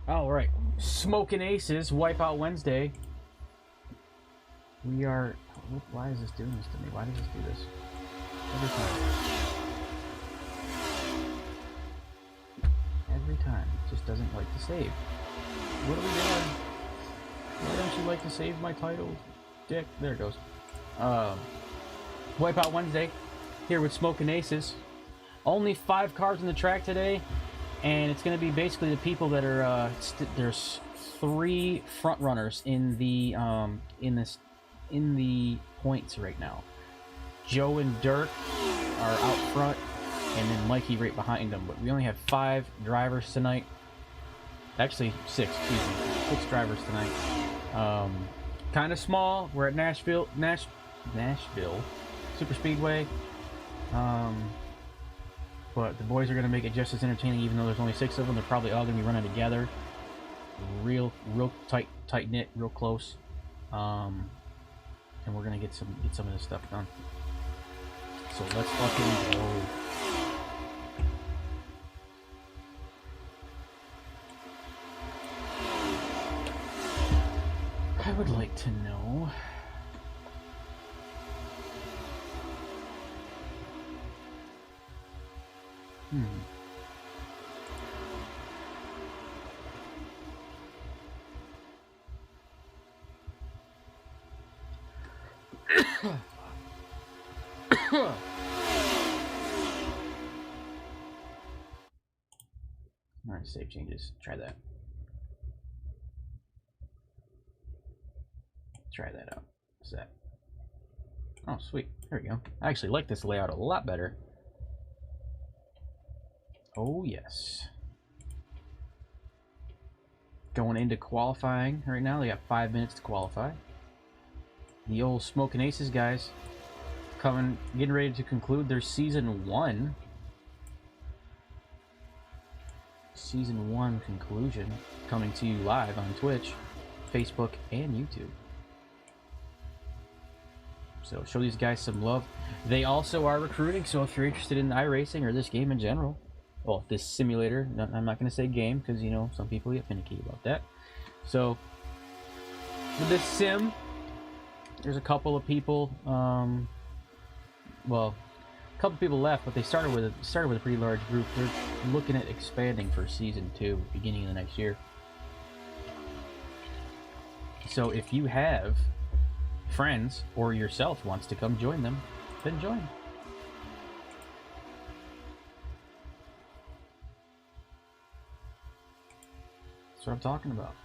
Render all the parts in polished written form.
All right, Smokin' Aces, Wipeout Wednesday. We are. Why is this doing this to me? Why does this do this every time? Every time, it just doesn't like to save. What are we doing? Why don't you like to save my title, dick? There it goes. Wipeout Wednesday, here with Smokin' Aces. Only 5 cards on the track today. And it's going to be basically the people that are there's 3 front runners in the points right now. Joe and Dirk are out front, and then Mikey right behind them. But we only have 5 drivers tonight. Actually, 6. Excuse me, 6 drivers tonight. Kind of small. We're at Nashville Super Speedway. But the boys are going to make it just as entertaining, even though there's only 6 of them. They're probably all going to be running together. Real tight-knit, real close. And we're going to get some of this stuff done. So let's fucking go. I would like to know... Alright, save changes. Try that. Try that out. What's that? Oh, sweet. There we go. I actually like this layout a lot better. Oh, yes. Going into qualifying right now. They got 5 minutes to qualify. The old Smokin' Aces guys getting ready to conclude their Season 1. Season 1 conclusion coming to you live on Twitch, Facebook, and YouTube. So show these guys some love. They also are recruiting, so if you're interested in iRacing or this game in general, well, this simulator, I'm not going to say game because, you know, some people get finicky about that. So, with this sim, there's a couple of people, well, a couple people left, but they started with a pretty large group. They're looking at expanding for Season 2, beginning of the next year. So if you have friends or yourself wants to come join them, then join. That's what I'm talking about.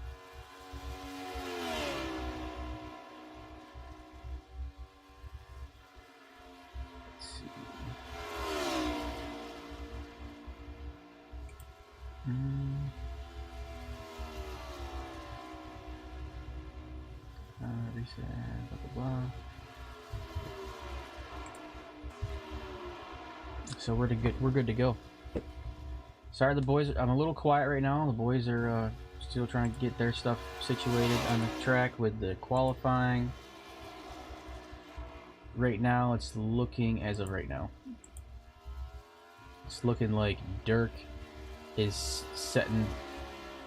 Let's see. Reset, blah, blah, blah. So we're good to go. Sorry, the boys. I'm a little quiet right now. The boys are still trying to get their stuff situated on the track with the qualifying. Right now, it's looking, as of right now, it's looking like Dirk is setting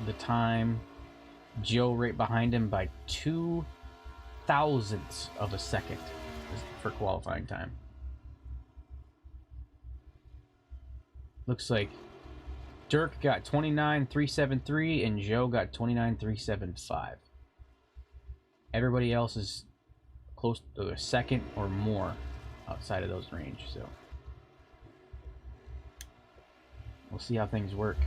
the time. Joe right behind him by 2 thousandths of a second for qualifying time. Looks like Dirk got 29.373 and Joe got 29.375. Everybody else is close to a second or more outside of those range, so we'll see how things work.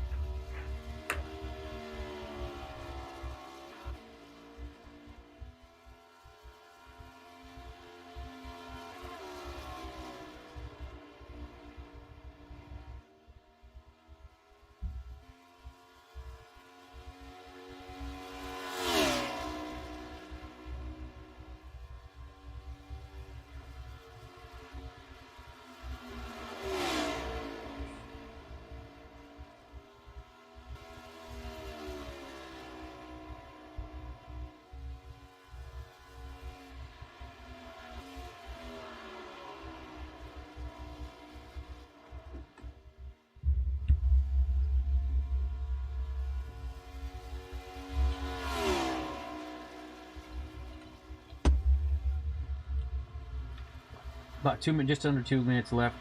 About just under 2 minutes left.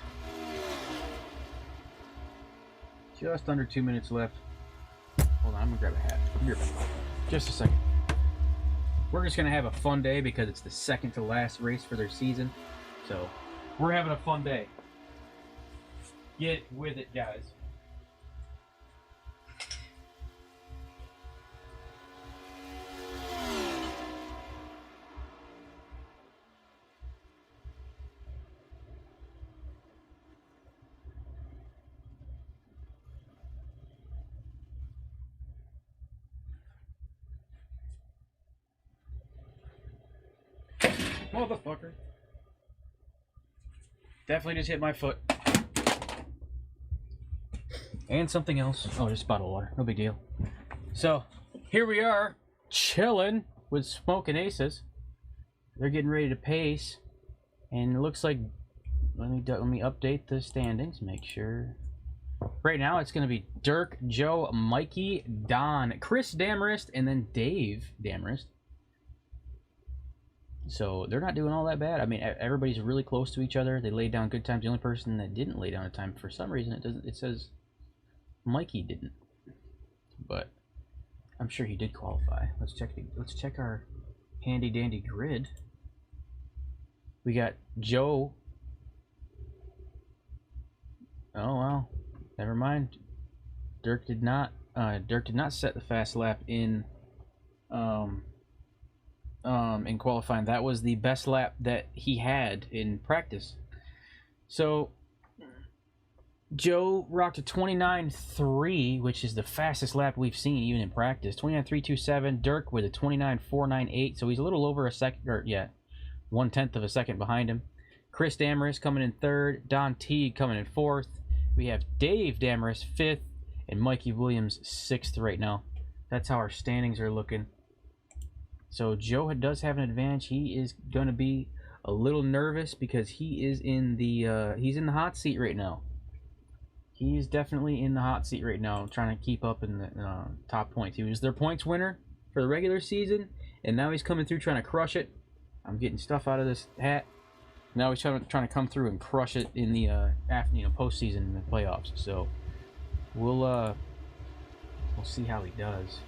Just under 2 minutes left. Hold on, I'm gonna grab a hat. Be right back. Just a second. We're just gonna have a fun day because it's the second to last race for their season. So we're having a fun day. Get with it, guys. Motherfucker. Definitely just hit my foot. And something else. Oh, just a bottle of water. No big deal. So, here we are, chilling with Smokin Aces. They're getting ready to pace. And it looks like... Let me update the standings. Make sure... Right now, it's going to be Dirk, Joe, Mikey, Don, Chris Damarist, and then Dave Damarist. So they're not doing all that bad. I mean, everybody's really close to each other. They laid down good times. The only person that didn't lay down a time, for some reason, it says Mikey didn't. But I'm sure he did qualify. Let's check our handy dandy grid. We got Joe. Oh well, never mind. Dirk did not set the fast lap in qualifying. That was the best lap that he had in practice. So Joe rocked a 29.3, which is the fastest lap we've seen even in practice. 29.327. Dirk with a 29.498, so he's a little over a second, or yeah, 1/10 of a second behind him. Chris Damarist coming in third. Don Teague coming in fourth. We have Dave Damarist fifth, and Mikey Williams sixth right now. That's how our standings are looking. So Joe does have an advantage. He is going to be a little nervous because he is in the he's in the hot seat right now. He is definitely in the hot seat right now, trying to keep up in the top points. He was their points winner for the regular season, and now he's coming through trying to crush it. I'm getting stuff out of this hat. Now he's trying to come through and crush it in the postseason in the playoffs. So we'll see how he does.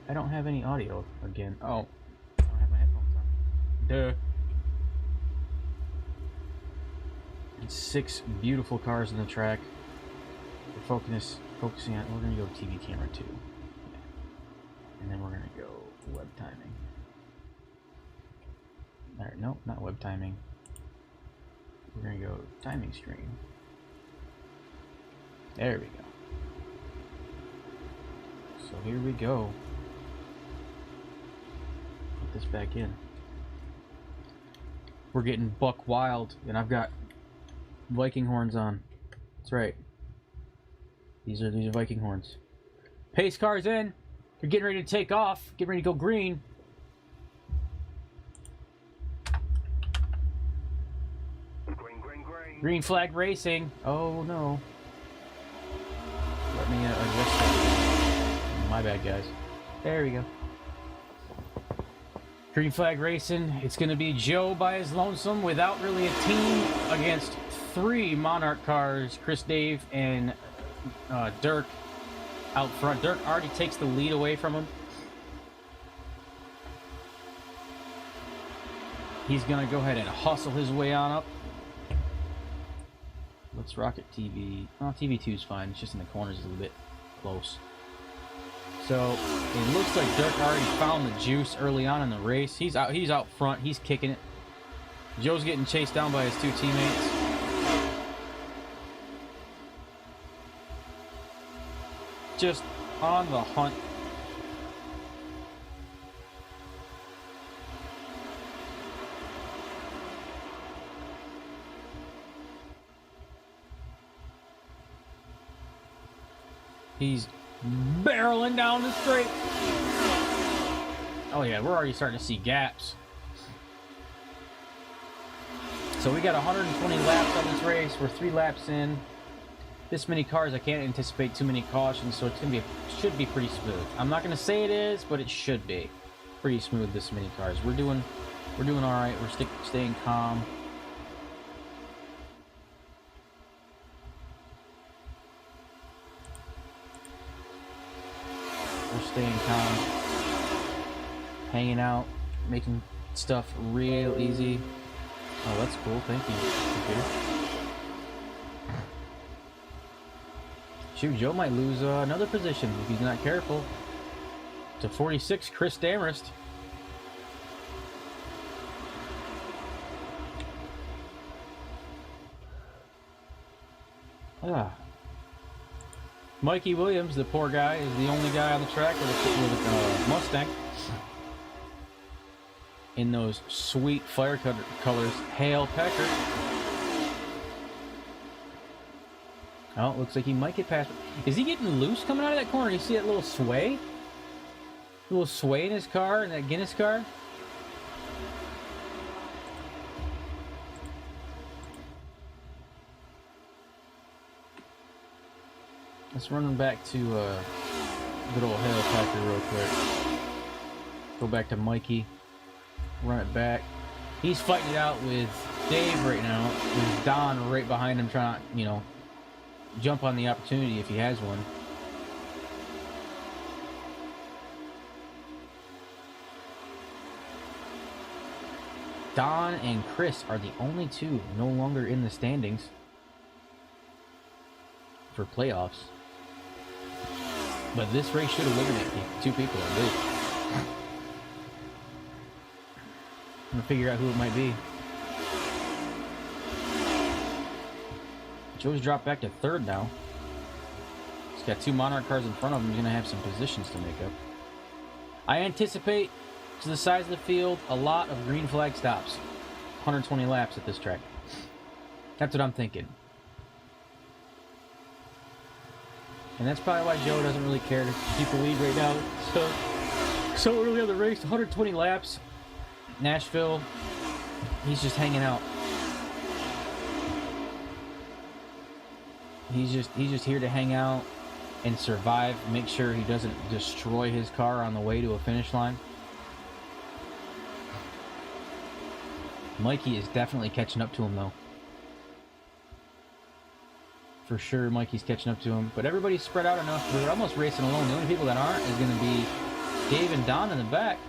I don't have any audio again. Oh, I don't have my headphones on. Duh. And 6 beautiful cars on the track. We're focusing on. We're gonna go TV camera 2, yeah. And then we're gonna go web timing. Alright, nope, not web timing. We're gonna go timing screen. There we go. So here we go. Put this back in. We're getting buck wild, and I've got Viking horns on. That's right. These are Viking horns. Pace cars in. They're getting ready to take off. Getting ready to go green. Green flag racing. Oh no. Let me adjust that. My bad, guys. There we go. Green flag racing. It's going to be Joe by his lonesome without really a team against 3 Monarch cars. Chris, Dave, and Dirk out front. Dirk already takes the lead away from him. He's going to go ahead and hustle his way on up. Let's rocket TV. Oh, TV2 is fine. It's just in the corners a little bit close. So it looks like Dirk already found the juice early on in the race. He's out front. He's kicking it. Joe's getting chased down by his 2 teammates. Just on the hunt. He's barreling down the straight. Oh yeah, we're already starting to see gaps. So we got 120 laps on this race. We're 3 laps in. this many cars, I can't anticipate too many cautions, so it's gonna be should be pretty smooth. I'm not gonna say it is, but it should be pretty smooth. This many cars, we're doing all right. We're staying calm. We're staying calm, hanging out, making stuff real easy. Oh, that's cool. Thank you, computer. Shoot, Joe might lose another position if he's not careful. To 46, Chris Damerst. Mikey Williams, the poor guy, is the only guy on the track with a Mustang. In those sweet fire colors, Hail Pecker. Oh, looks like he might get past. Is he getting loose coming out of that corner? You see that little sway? A little sway in his car, in that Guinness car? Let's run him back to good old Hail Packer real quick. Go back to Mikey. Run it back. He's fighting it out with Dave right now. With Don right behind him trying to, you know, jump on the opportunity if he has one. Don and Chris are the only two no longer in the standings for playoffs. But this race should eliminate two people, I believe. I'm gonna figure out who it might be. Joe's dropped back to third now. He's got two Monarch cars in front of him. He's gonna have some positions to make up. I anticipate, to the size of the field, a lot of green flag stops. 120 laps at this track. That's what I'm thinking. And that's probably why Joe doesn't really care to keep the lead right now. So early on the race, 120 laps. Nashville, he's just hanging out. He's just here to hang out and survive, make sure he doesn't destroy his car on the way to a finish line. Mikey is definitely catching up to him though. For sure, Mikey's catching up to him. But everybody's spread out enough. We're almost racing alone. The only people that aren't is going to be Dave and Don in the back.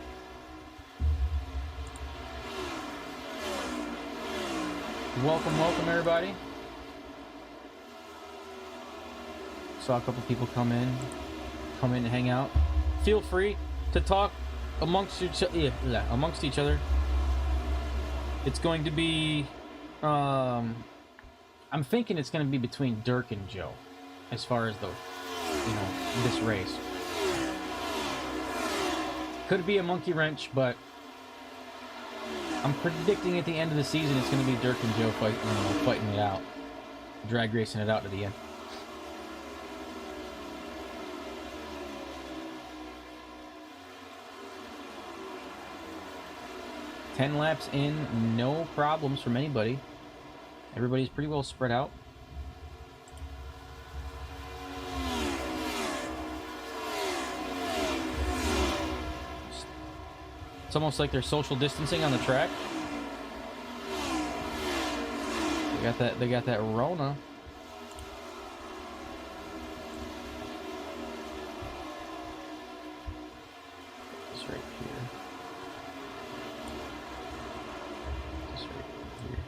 Welcome, everybody. Saw a couple people come in and hang out. Feel free to talk amongst each other. It's going to be, I'm thinking it's going to be between Dirk and Joe, as far as this race. Could be a monkey wrench, but I'm predicting at the end of the season it's going to be Dirk and Joe fighting it out, drag racing it out to the end. Ten laps in, no problems from anybody. Everybody's pretty well spread out. It's almost like they're social distancing on the track. They got that Rona. It's right here. It's right here.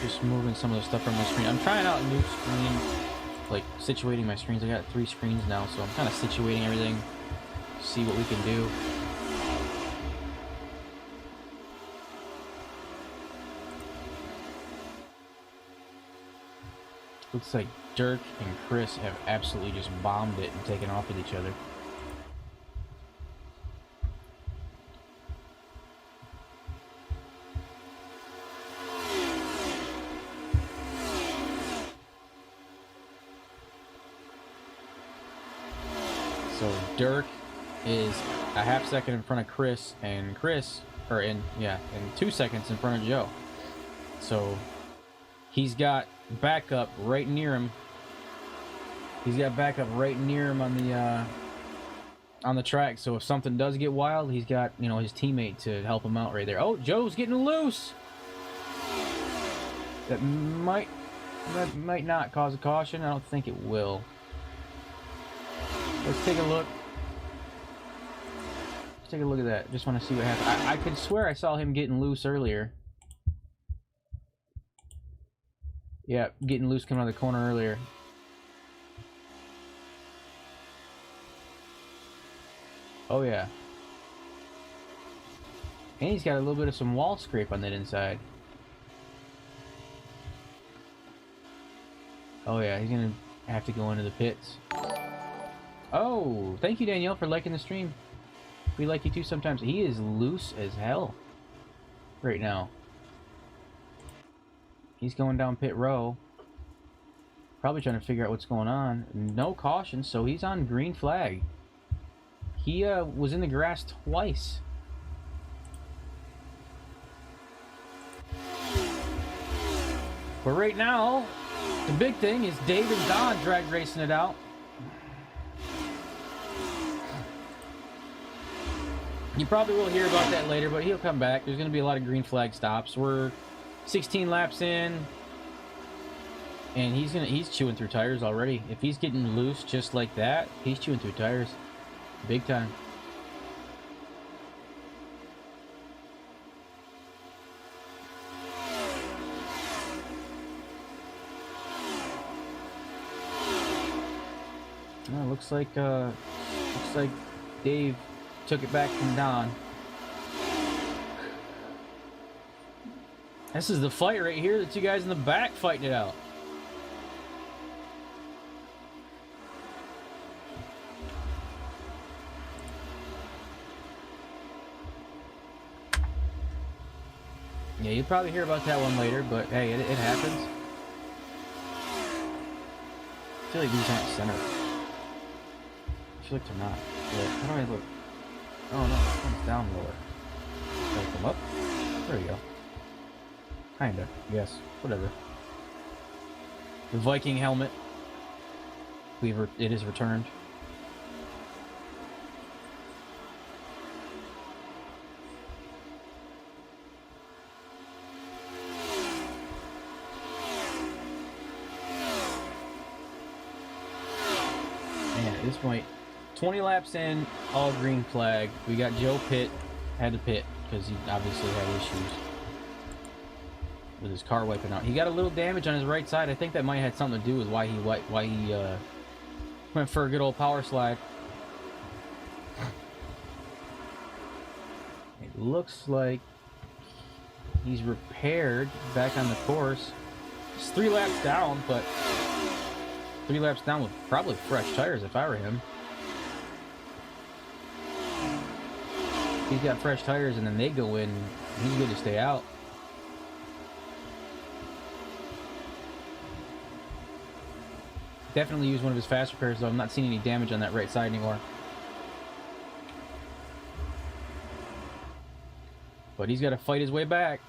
Just moving some of the stuff from my screen. I'm trying out a new screen, like situating my screens. I got 3 screens now, so I'm kind of situating everything, see what we can do. Looks like Dirk and Chris have absolutely just bombed it and taken off with each other. So Dirk is a half second in front of Chris, and Chris or in 2 seconds in front of Joe. So he's got backup right near him. He's got backup right near him on the track. So if something does get wild, he's got, you know, his teammate to help him out right there. Oh, Joe's getting loose. That might not cause a caution. I don't think it will. Let's take a look. Let's take a look at that. Just want to see what happened. I could swear I saw him getting loose earlier. Yeah, getting loose coming out of the corner earlier. Oh yeah. And he's got a little bit of some wall scrape on that inside. Oh yeah, he's gonna have to go into the pits. Oh, thank you, Danielle, for liking the stream. We like you too sometimes. He is loose as hell right now. He's going down pit row. Probably trying to figure out what's going on. No caution, so he's on green flag. He was in the grass twice. But right now, the big thing is Dave and Don drag racing it out. You probably will hear about that later, but he'll come back. There's going to be a lot of green flag stops. We're 16 laps in, and he's chewing through tires already. If he's getting loose just like that, he's chewing through tires. Big time. Looks like Dave took it back from Don. This is the fight right here. The two guys in the back fighting it out. Yeah, you'll probably hear about that one later, but hey, it happens. I feel like these aren't centered. I feel like they're not. Yeah, how do I look? Oh no, this one's down lower. Should I come up? There you go. Kinda, yes, whatever. The Viking helmet. It is returned. And at this point, 20 laps in, all green flag. We got Joe had to pit because he obviously had issues with his car wiping out. He got a little damage on his right side. I think that might have had something to do with why he went for a good old power slide. It looks like he's repaired back on the course. It's 3 laps down, but 3 laps down with probably fresh tires if I were him. He's got fresh tires and then they go in, he's good to stay out. Definitely use one of his fast repairs though. I'm not seeing any damage on that right side anymore. But he's got to fight his way back.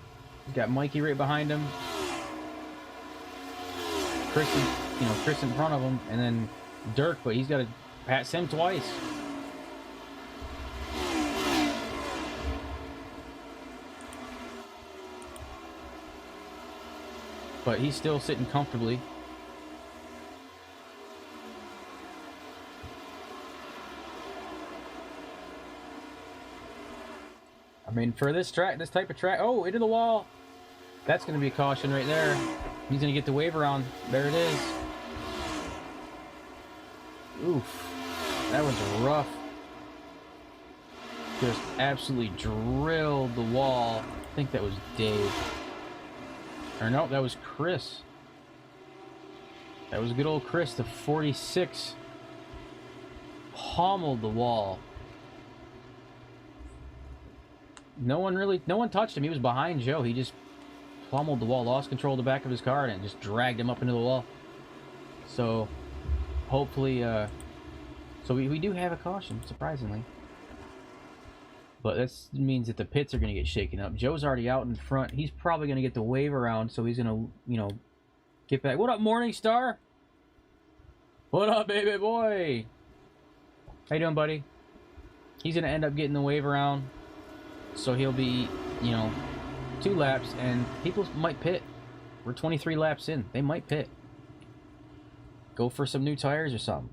He's got Mikey right behind him. Chris in front of him, and then Dirk, but he's got to pass him twice. But he's still sitting comfortably. I mean, for this type of track, oh, into the wall. That's going to be a caution right there. He's going to get the wave around. There it is. Oof. That was rough. Just absolutely drilled the wall. I think that was Dave. Or no, that was Chris. That was good old Chris, the 46. Pommeled the wall. No one touched him. He was behind Joe. He just pummeled the wall, lost control of the back of his car, and just dragged him up into the wall. So, hopefully, so we do have a caution, surprisingly. But that means that the pits are going to get shaken up. Joe's already out in front. He's probably going to get the wave around, so he's going to, you know, get back. What up, Morningstar? What up, baby boy? How you doing, buddy? He's going to end up getting the wave around, so he'll be, you know, 2 laps, and people might pit. We're 23 laps in. They might pit. Go for some new tires or something.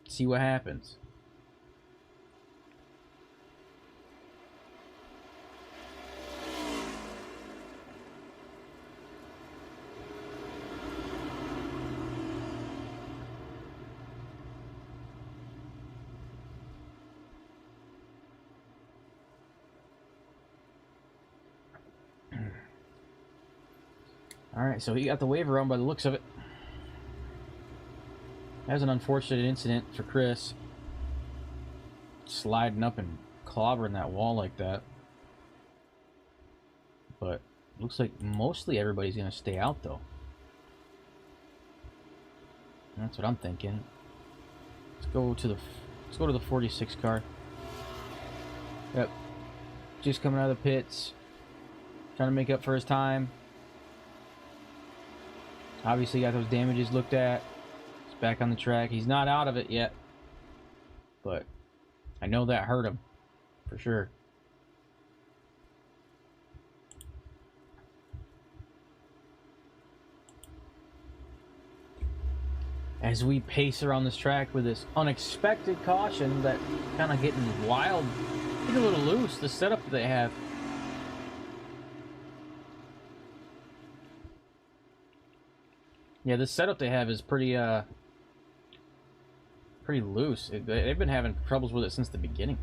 See what happens. Alright, so he got the wave around by the looks of it. That was an unfortunate incident for Chris. Sliding up and clobbering that wall like that. But looks like mostly everybody's going to stay out, though. That's what I'm thinking. Let's go to the 46 car. Yep. Just coming out of the pits. Trying to make up for his time. Obviously got those damages looked at. He's back on the track. He's not out of it yet. But I know that hurt him. For sure. As we pace around this track with this unexpected caution that kind of getting wild. Getting a little loose, the setup that they have. Yeah, the setup they have is pretty loose. They've been having troubles with it since the beginning.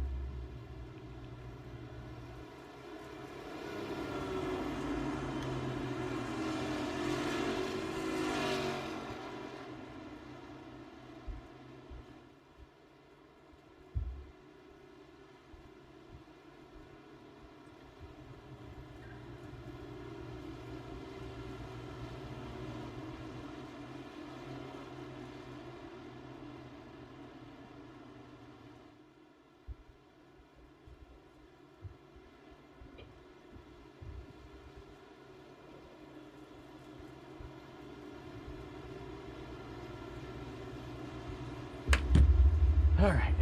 All right.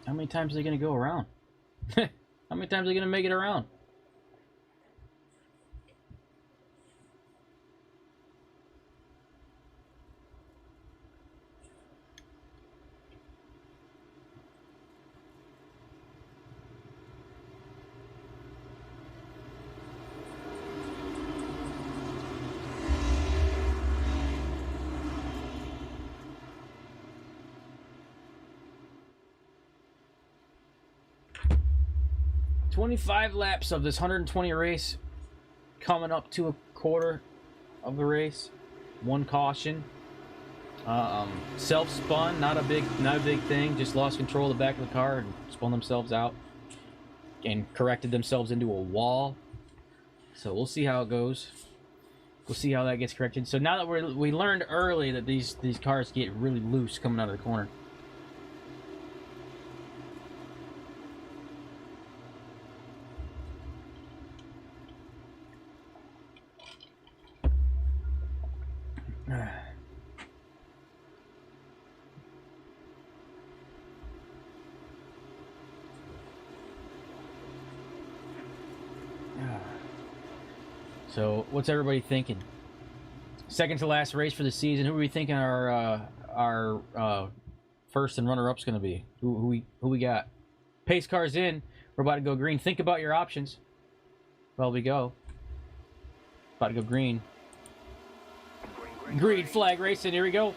How many times are they going to go around? How many times are they going to make it around? "25 laps of this 120 race, coming up to a quarter of the race. 1 caution. Self-spun, not a big thing. Just lost control of the back of the car and spun themselves out and corrected themselves into a wall. So we'll see how it goes. We'll see how that gets corrected. So now that we learned early that these cars get really loose coming out of the corner. So, what's everybody thinking? Second to last race for the season. Who are we thinking our first and runner-up's going to be? Who we got? Pace car's in. We're about to go green. Think about your options. Well, we go. About to go green. Green flag racing. Here we go.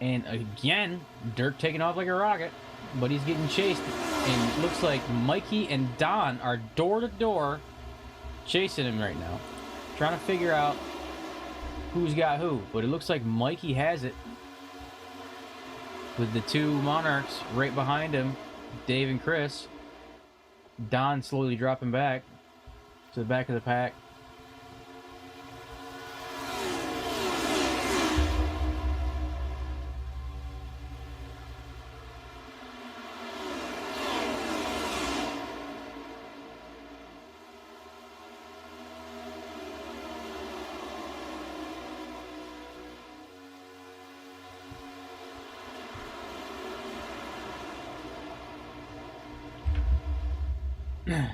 And again, Dirk taking off like a rocket, but he's getting chased. And it looks like Mikey and Don are door-to-door chasing him right now. Trying to figure out who's got who. But it looks like Mikey has it. With the 2 Monarchs right behind him, Dave and Chris. Don slowly dropping back to the back of the pack. It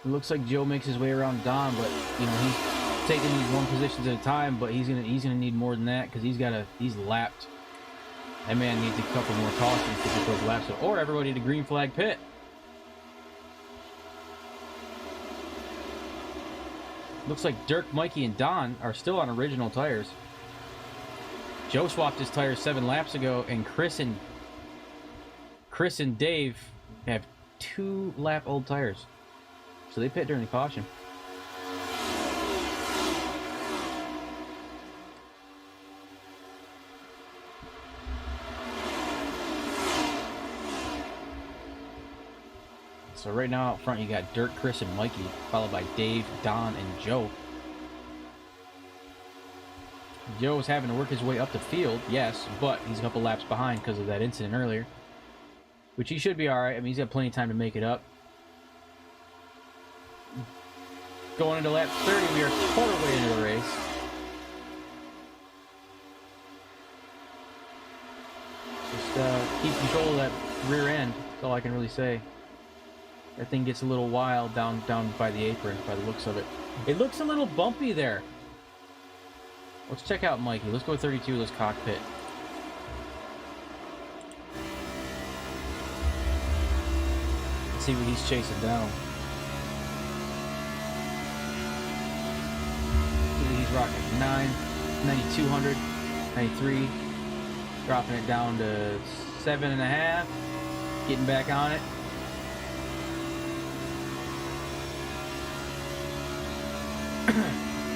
looks like Joe makes his way around Don, but you know he's taking these one positions at a time. But he's gonna need more than that because he's lapped. That man needs a couple more cautions to get those laps, or everybody to green flag pit. Looks like Dirk, Mikey, and Don are still on original tires. Joe swapped his tires 7 laps ago, and Chris and Dave have 2 lap old tires. So they pit during the caution. So right now out front you got Dirk, Chris, and Mikey, followed by Dave, Don, and Joe. Joe is having to work his way up the field, yes, but he's a couple laps behind because of that incident earlier. Which he should be alright. I mean, he's got plenty of time to make it up. Going into lap 30, we are quarter way into the race. Just keep control of that rear end. That's all I can really say. That thing gets a little wild down by the apron, by the looks of it. It looks a little bumpy there. Let's check out Mikey. Let's go 32. Let's cockpit. Let's see what he's chasing down. He's rocking 9,200, 93. Dropping it down to 7.5. Getting back on it.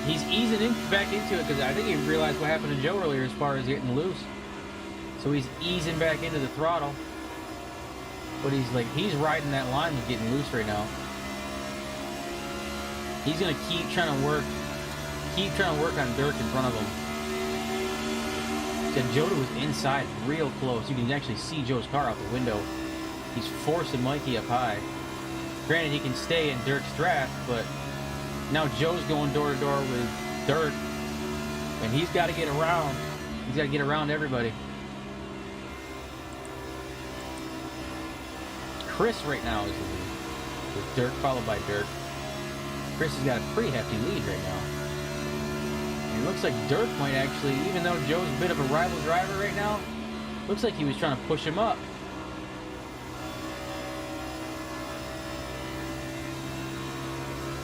He's easing back into it because I think he realized what happened to Joe earlier as far as getting loose. So he's easing back into the throttle. But he's riding that line with getting loose right now. He's gonna keep trying to work on Dirk in front of him. So Joe was inside real close. You can actually see Joe's car out the window. He's forcing Mikey up high. Granted, he can stay in Dirk's draft, but now Joe's going door to door with Dirk, and he's got to get around. He's got to get around everybody. Chris right now is the lead, with Dirk followed by Dirk. Chris has got a pretty hefty lead right now. And it looks like Dirk might actually, even though Joe's a bit of a rival driver right now, looks like he was trying to push him up.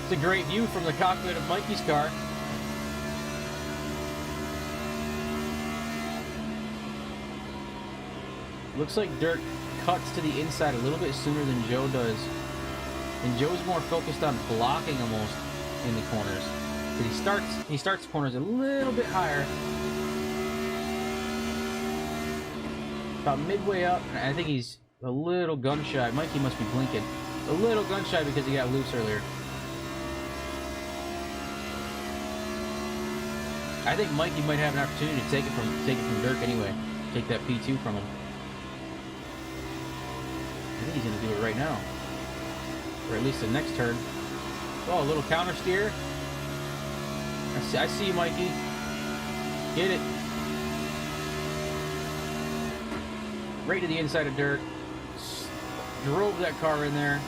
It's a great view from the cockpit of Mikey's car. Looks like Dirk cuts to the inside a little bit sooner than Joe does. And Joe's more focused on blocking almost in the corners. But he starts corners a little bit higher. About midway up, and I think he's a little gun shy. Mikey must be blinking. A little gun shy because he got loose earlier. I think Mikey might have an opportunity to take it from Dirk anyway. Take that P2 from him. I think he's gonna do it right now. Or at least the next turn. Oh, a little counter steer. I see you, Mikey. Get it. Right to the inside of Dirk. Drove that car in there.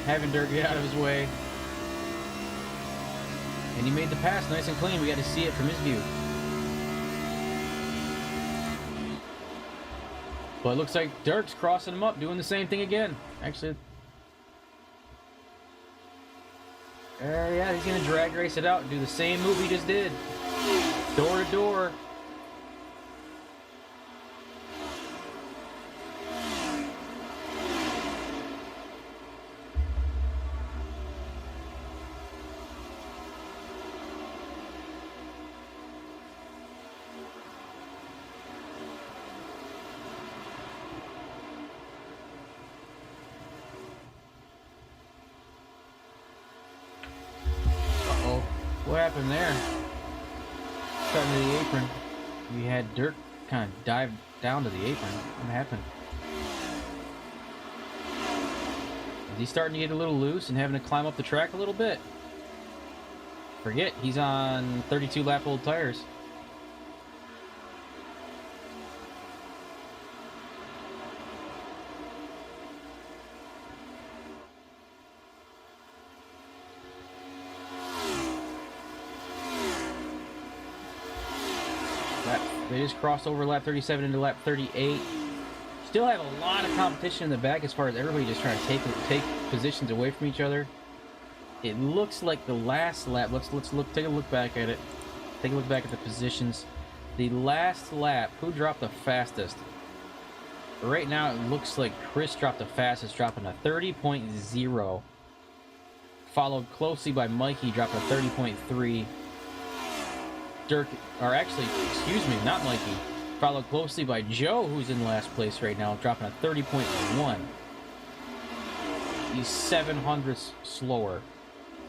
Having Dirk get out of his way. And he made the pass nice and clean. We got to see it from his view. But it looks like Dirk's crossing him up, doing the same thing again. Actually, yeah, he's going to drag race it out and do the same move he just did. Door to door. What happened there? Cutting to the apron. We had Dirk kind of dive down to the apron. What happened? Is he starting to get a little loose and having to climb up the track a little bit? Forget, he's on 32 lap old tires. They just crossed over lap 37 into lap 38. Still have a lot of competition in the back as far as everybody just trying to take positions away from each other. It looks like the last lap. Let's look. Take a look back at it. Take a look back at the positions. The last lap, who dropped the fastest? Right now, it looks like Chris dropped the fastest, dropping a 30.0. Followed closely by Mikey, dropping a 30.3. Dirk, or actually, excuse me, not Mikey. Followed closely by Joe, who's in last place right now, dropping a 30.1. He's 700ths slower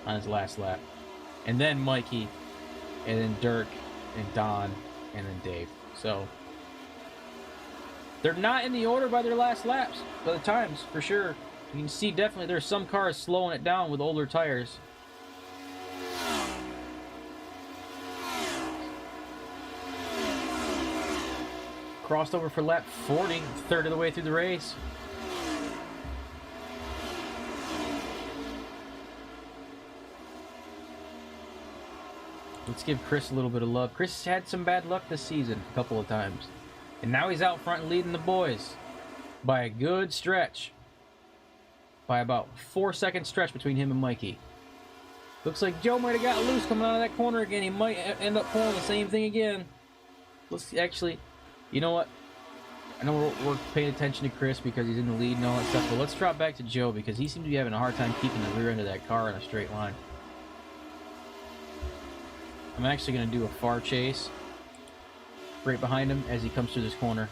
on his last lap. And then Mikey, and then Dirk, and Don, and then Dave. So, they're not in the order by their last laps, by the times, for sure. You can see definitely there's some cars slowing it down with older tires. Crossed over for lap 40, third of the way through the race. Let's give Chris a little bit of love. Chris had some bad luck this season a couple of times. And now he's out front leading the boys by a good stretch. By about 4-second stretch between him and Mikey. Looks like Joe might have got loose coming out of that corner again. He might end up pulling the same thing again. Let's actually, you know what? I know we're paying attention to Chris because he's in the lead and all that stuff, but let's drop back to Joe because he seems to be having a hard time keeping the rear end of that car in a straight line. I'm actually going to do a far chase right behind him as he comes through this corner.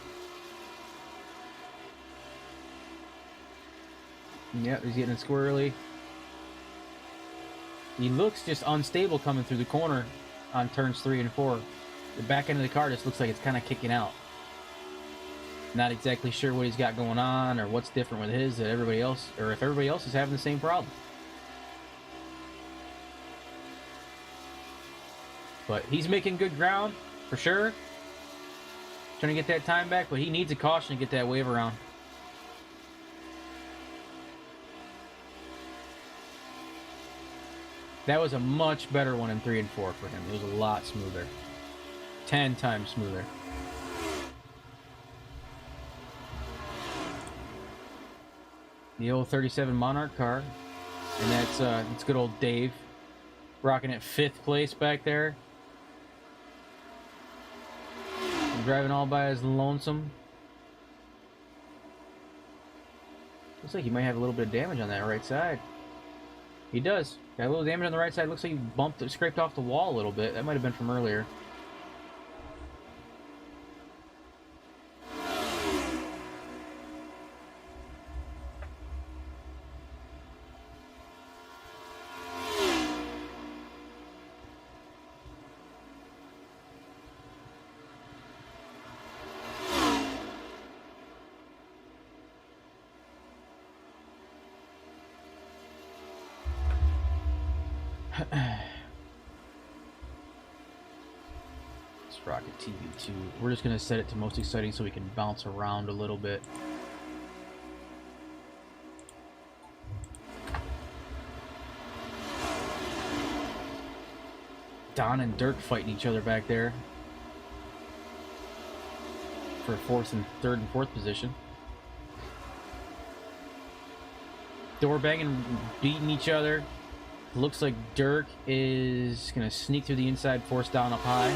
Yep, he's getting it squirrely. He looks just unstable coming through the corner on turns 3 and 4. The back end of the car just looks like it's kind of kicking out. Not exactly sure what he's got going on or what's different with his that everybody else, or if everybody else is having the same problem. But he's making good ground, for sure. Trying to get that time back, but he needs a caution to get that wave around. That was a much better one in 3 and 4 for him. It was a lot smoother. 10 times smoother. The old 37 Monarch car. And that's good old Dave. Rocking at 5th place back there. Driving all by his lonesome. Looks like he might have a little bit of damage on that right side. He does. Got a little damage on the right side. Looks like he bumped, scraped off the wall a little bit. That might have been from earlier. Rocket TV2. We're just going to set it to most exciting so we can bounce around a little bit. Don and Dirk fighting each other back there for 4th and 3rd and 4th position. Door banging, beating each other. Looks like Dirk is going to sneak through the inside, force down up high.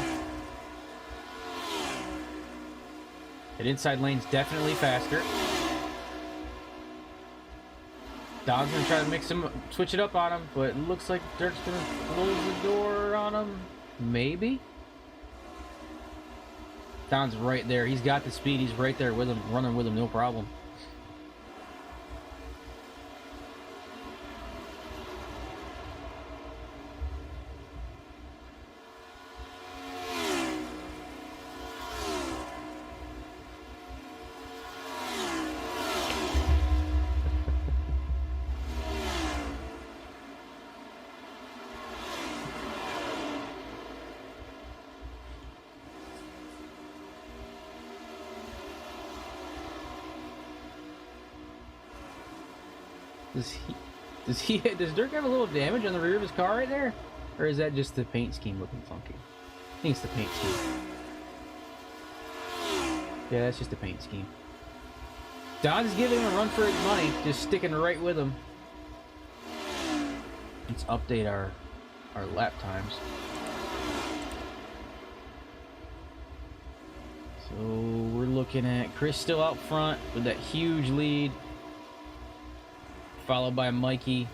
That inside lane's definitely faster. Don's gonna try to switch it up on him, but it looks like Dirk's gonna close the door on him. Maybe? Don's right there. He's got the speed. He's right there with him, running with him, no problem. Does Dirk have a little damage on the rear of his car right there? Or is that just the paint scheme looking funky? I think it's the paint scheme. Yeah, that's just a paint scheme. Don's giving him a run for his money, just sticking right with him. Let's update our lap times. So we're looking at Chris still out front with that huge lead, followed by Mikey,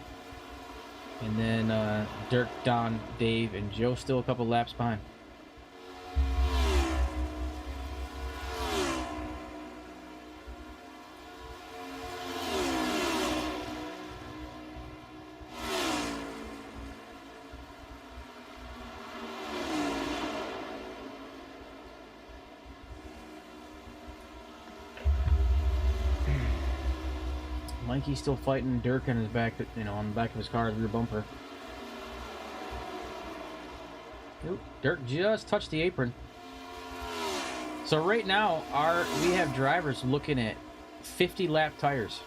and then Dirk, Don, Dave, and Joe still a couple laps behind. Mikey's still fighting Dirk on his back, on the back of his car, rear bumper. Oop, Dirk just touched the apron. So right now, we have drivers looking at 50 lap tires.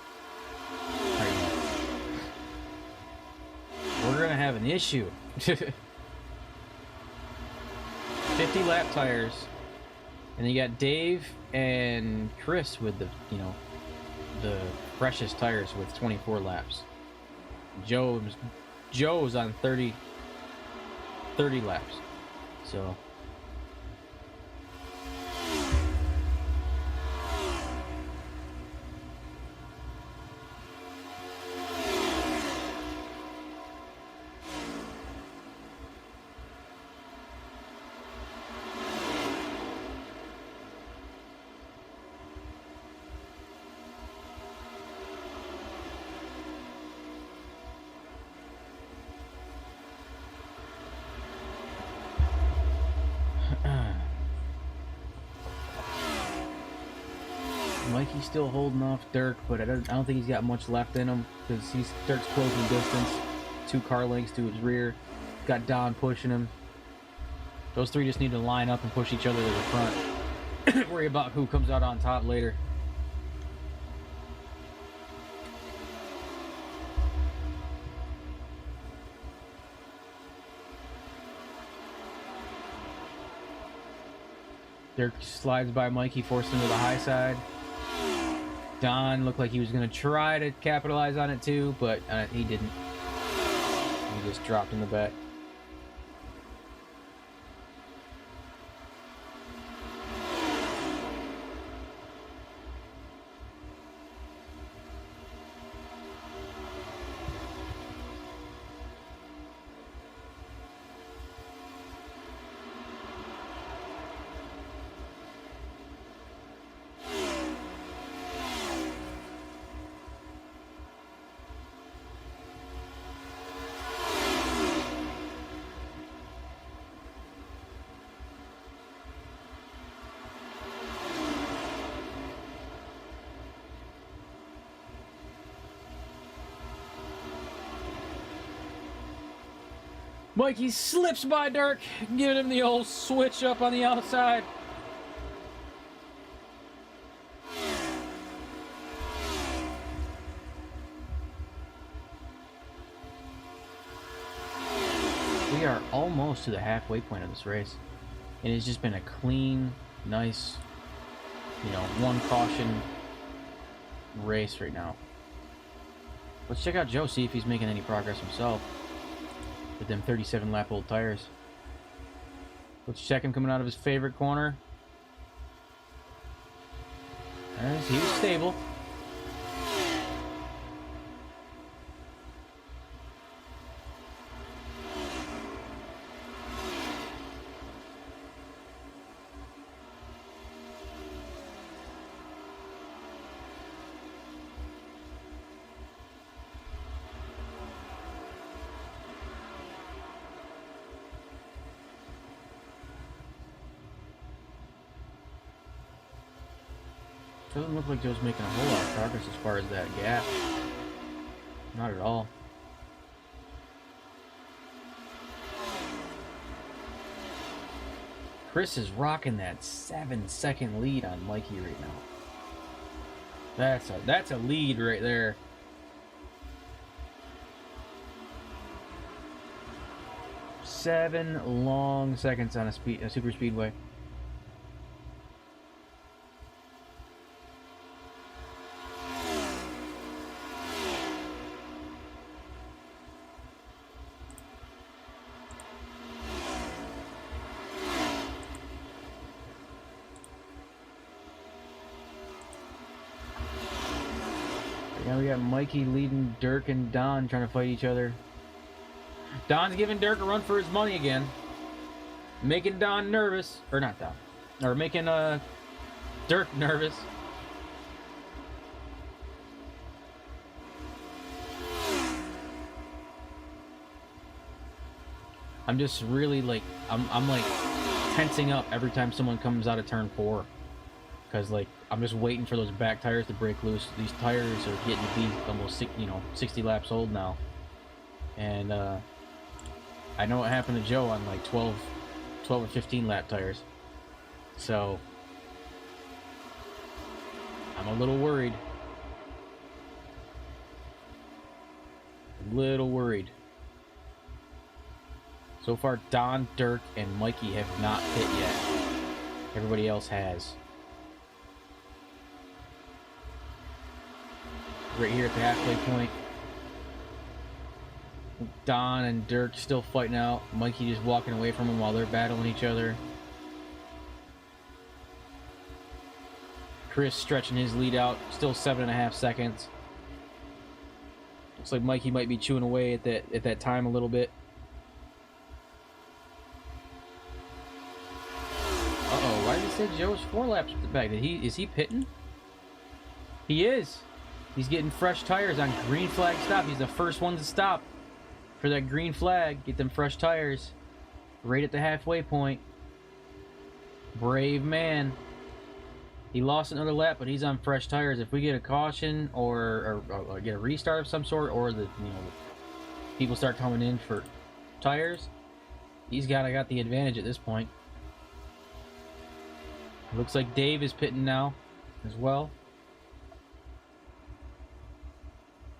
Right now. We're gonna have an issue. 50 lap tires, and you got Dave and Chris with the freshest tires with 24 laps. Joe's on 30 laps. So Mikey's still holding off Dirk, but I don't think he's got much left in him because Dirk's closing distance, 2 car lengths to his rear. Got Don pushing him. Those three just need to line up and push each other to the front. Worry about who comes out on top later. Dirk slides by Mikey, forcing him to the high side. Don looked like he was going to try to capitalize on it too, but he didn't. He just dropped in the back. Mikey slips by Dirk, giving him the old switch up on the outside. We are almost to the halfway point of this race. It has just been a clean, nice, one caution race right now. Let's check out Joe, see if he's making any progress himself with them 37 lap old tires. Let's check him coming out of his favorite corner. As he was stable. Doesn't look like Joe's making a whole lot of progress as far as that gap. Not at all. Chris is rocking that 7-second lead on Mikey right now. That's a lead right there. Seven long seconds on a super speedway. Now we got Mikey leading Dirk and Don trying to fight each other. Don's giving Dirk a run for his money again. Making Don nervous. Or not Don. Or making Dirk nervous. I'm just really like, I'm like tensing up every time someone comes out of turn 4. Because like, I'm just waiting for those back tires to break loose. These tires are getting to be almost 60 laps old now. And I know what happened to Joe on like 12 or 15 lap tires. So I'm a little worried. A little worried. So far, Don, Dirk, and Mikey have not hit yet. Everybody else has. Right here at the halfway point. Don and Dirk still fighting out. Mikey just walking away from them while they're battling each other. Chris stretching his lead out. Still 7.5 seconds. Looks like Mikey might be chewing away at that time a little bit. Uh-oh, why did he say Joe's 4 laps back? Is he pitting? He is. He's getting fresh tires on green flag stop. He's the first one to stop for that green flag. Get them fresh tires right at the halfway point. Brave man. He lost another lap, but he's on fresh tires. If we get a caution or get a restart of some sort, or the people start coming in for tires, he's got the advantage at this point. Looks like Dave is pitting now as well.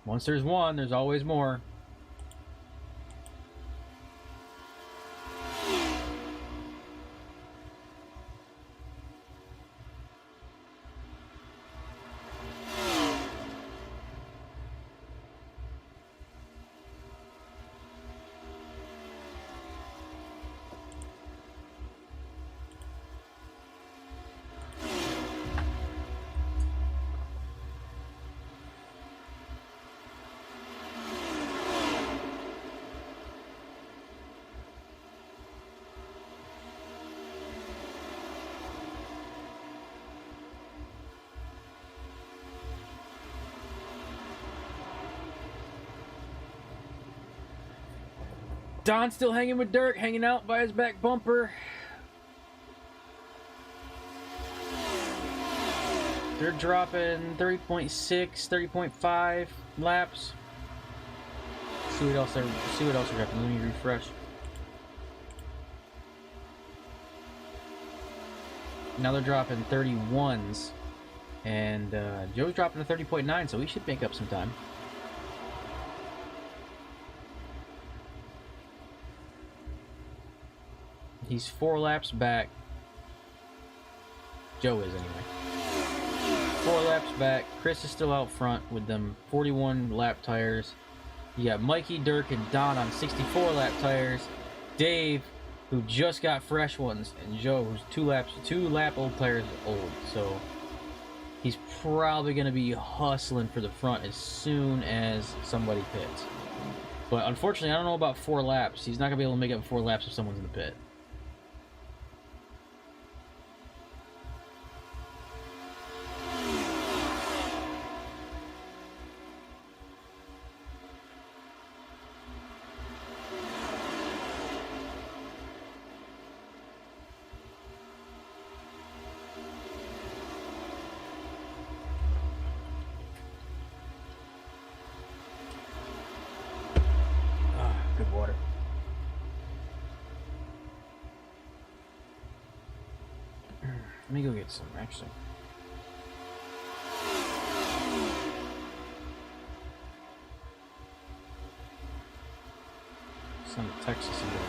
Once there's one, there's always more. Don's still hanging with Dirk, hanging out by his back bumper. They're dropping 30.6, 30.5 laps. See what else they're dropping. Let me refresh. Now they're dropping 31s, and Joe's dropping a 30.9, so we should make up some time. He's 4 laps back. Joe is anyway. 4 laps back. Chris is still out front with them 41 lap tires. You got Mikey, Dirk, and Don on 64 lap tires. Dave, who just got fresh ones, and Joe, who's 2 lap old tires old. So he's probably going to be hustling for the front as soon as somebody pits. But unfortunately, I don't know about 4 laps. He's not going to be able to make up 4 laps if someone's in the pit. Good water. Let me go get some, actually. Send to Texas again.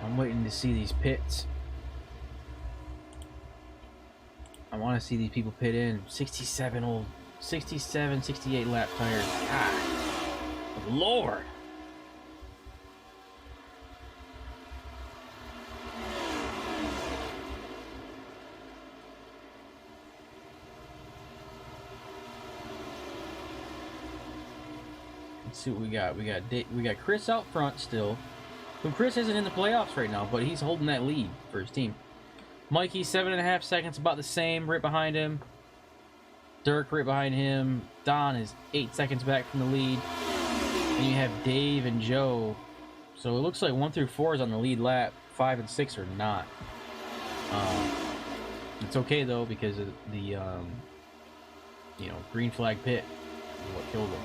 I'm waiting to see these pits. I want to see these people pit in. 67, 68 lap tires. God. Lord. Let's see what we got. We got Chris out front still. Who Chris isn't in the playoffs right now, but he's holding that lead for his team. Mikey, 7.5 seconds, about the same, right behind him. Dirk right behind him. Don is 8 seconds back from the lead. And you have Dave and Joe. So it looks like 1 through 4 is on the lead lap. 5 and 6 are not. It's okay though, because of the you know, green flag pit is what killed them.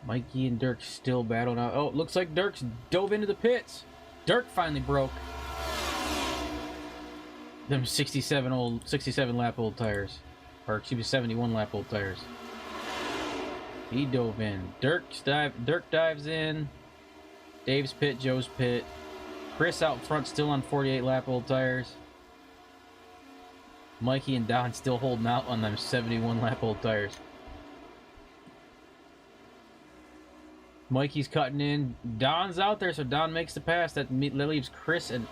Mikey and Dirk still battling out. Oh, looks like Dirk's dove into the pits. Dirk finally broke them 67 lap old tires, or excuse me, 71 lap old tires. He dove in. Dirk dives in. Dave's pit, Joe's pit. Chris out front still on 48 lap old tires. Mikey and Don still holding out on them 71 lap old tires. Mikey's cutting in. Don's out there, so Don makes the pass. That leaves Chris and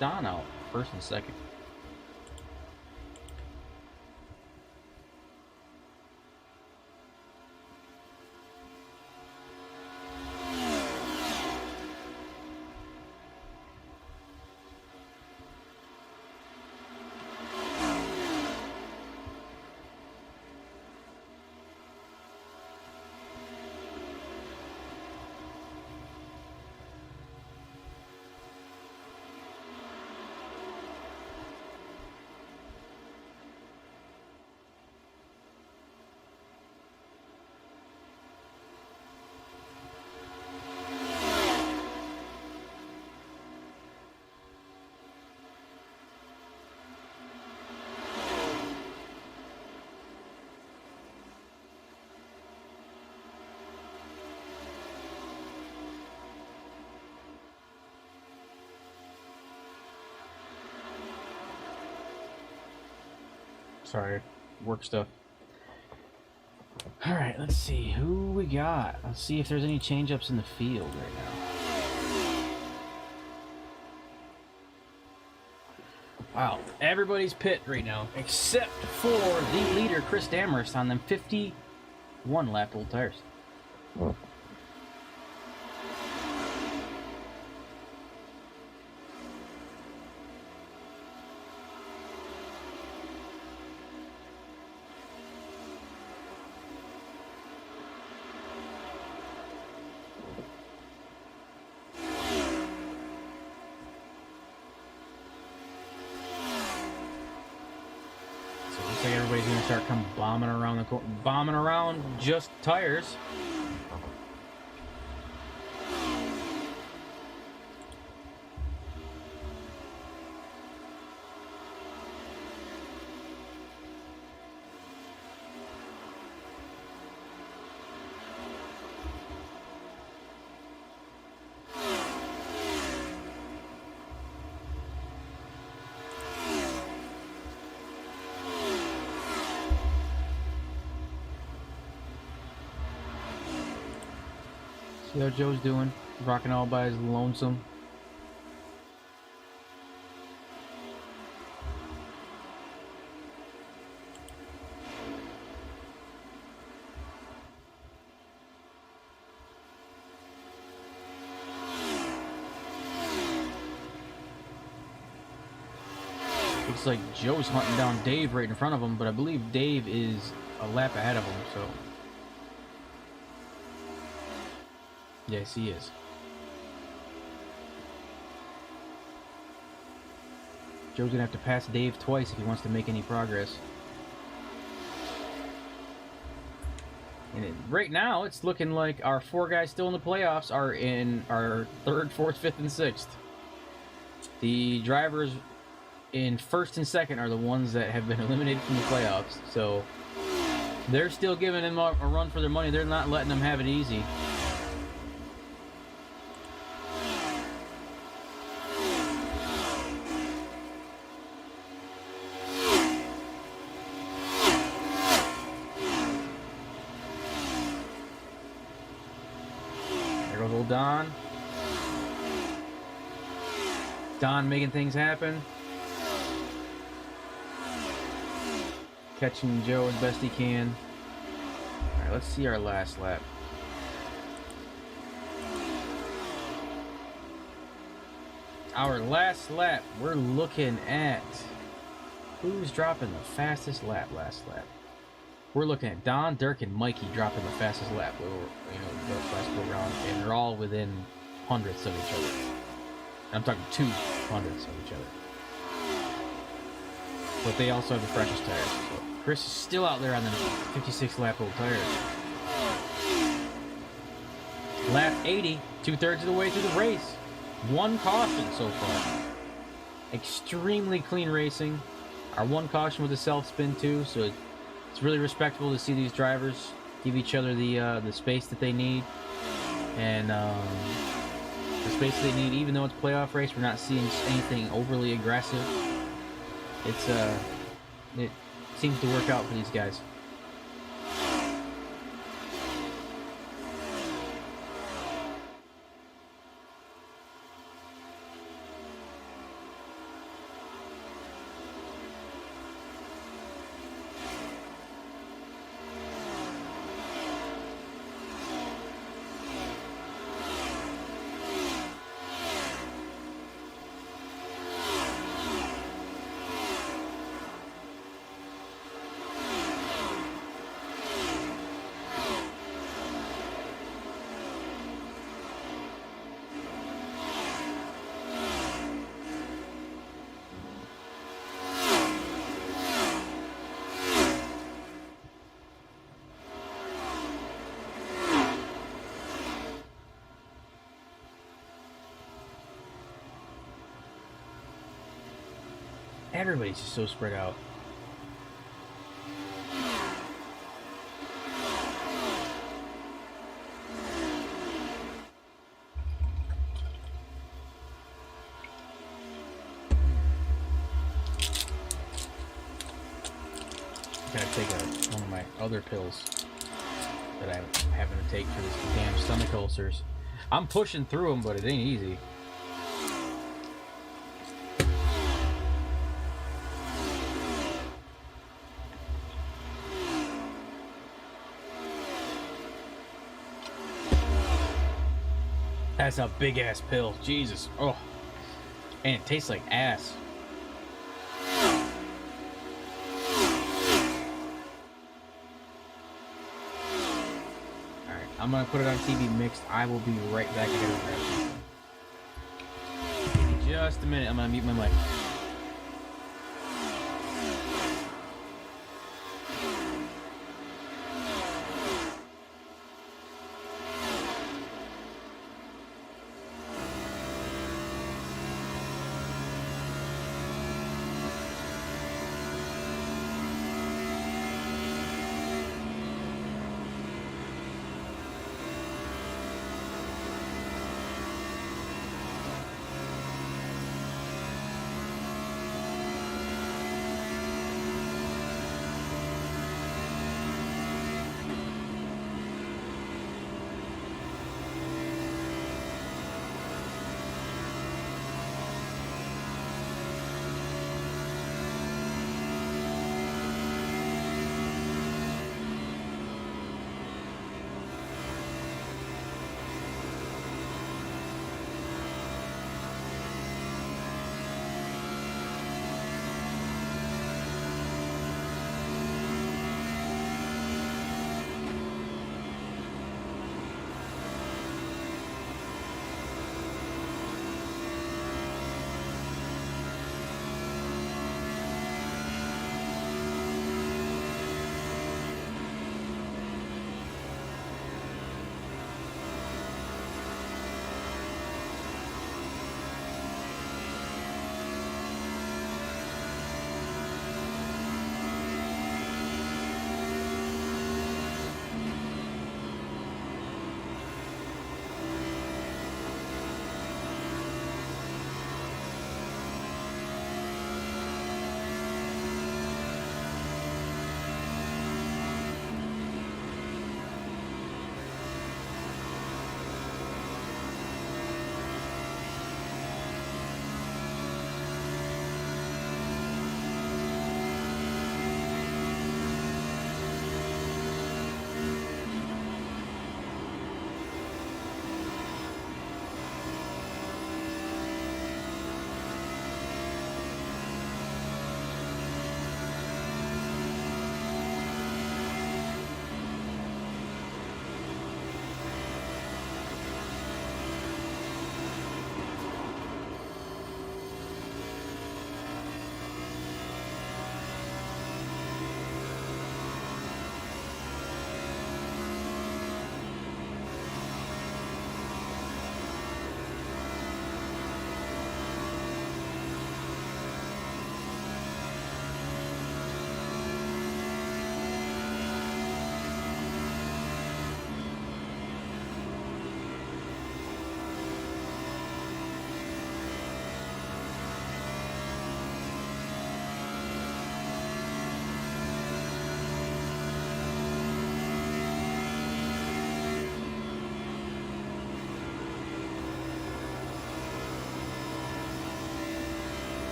Don out, first and second. Sorry, work stuff. Alright, let's see who we got. Let's see if there's any change-ups in the field right now. Wow, everybody's pit right now, except for the leader, Chris Dameris, on them 51 lap old tires. Looks like everybody's gonna start come bombing around just tires. See how Joe's doing, rocking all by his lonesome. Looks like Joe's hunting down Dave right in front of him, but I believe Dave is a lap ahead of him, so... Yes, he is. Joe's gonna have to pass Dave twice if he wants to make any progress. And right now, it's looking like our 4 guys still in the playoffs are in our 3rd, 4th, 5th, and 6th. The drivers in 1st and 2nd are the ones that have been eliminated from the playoffs. So they're still giving them a run for their money. They're not letting them have it easy. There goes old Don. Don making things happen. Catching Joe as best he can. Alright, let's see our last lap. Our last lap, we're looking at who's dropping the fastest lap last lap. We're looking at Don, Dirk, and Mikey dropping the fastest lap. The last go round, and they're all within hundredths of each other. I'm talking 2 hundredths of each other. But they also have the freshest tires. So Chris is still out there on the 56 lap old tires. Lap 80, 2/3 of the way through the race. 1 caution so far. Extremely clean racing. Our 1 caution with a self-spin too, so it's really respectable to see these drivers give each other the space that they need. And the space they need, even though it's a playoff race, we're not seeing anything overly aggressive. It seems to work out for these guys. Everybody's just so spread out. Gotta take one of my other pills that I'm having to take for this damn stomach ulcers. I'm pushing through them, but it ain't easy. That's a big ass pill. Jesus. Oh. And it tastes like ass. Alright, I'm gonna put it on TV mixed. I will be right back. I gotta grab something. Give me just a minute. I'm gonna mute my mic.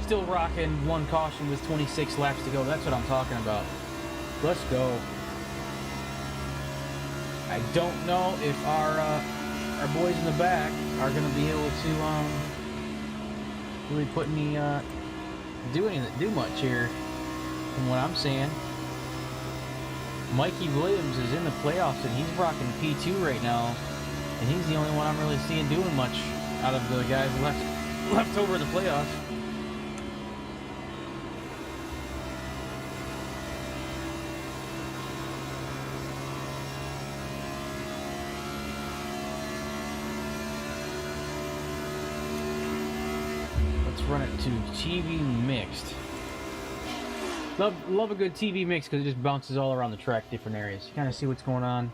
still rocking one caution with 26 laps to go. That's what I'm talking about. Let's go. I don't know if our boys in the back are going to be able to really put any do much here. From what I'm seeing, Mikey Williams is in the playoffs and he's rocking P2 right now, and he's the only one I'm really seeing doing much out of the guys left over in the playoffs. Run it to TV mixed. Love a good TV mix because it just bounces all around the track, different areas. You kind of see what's going on.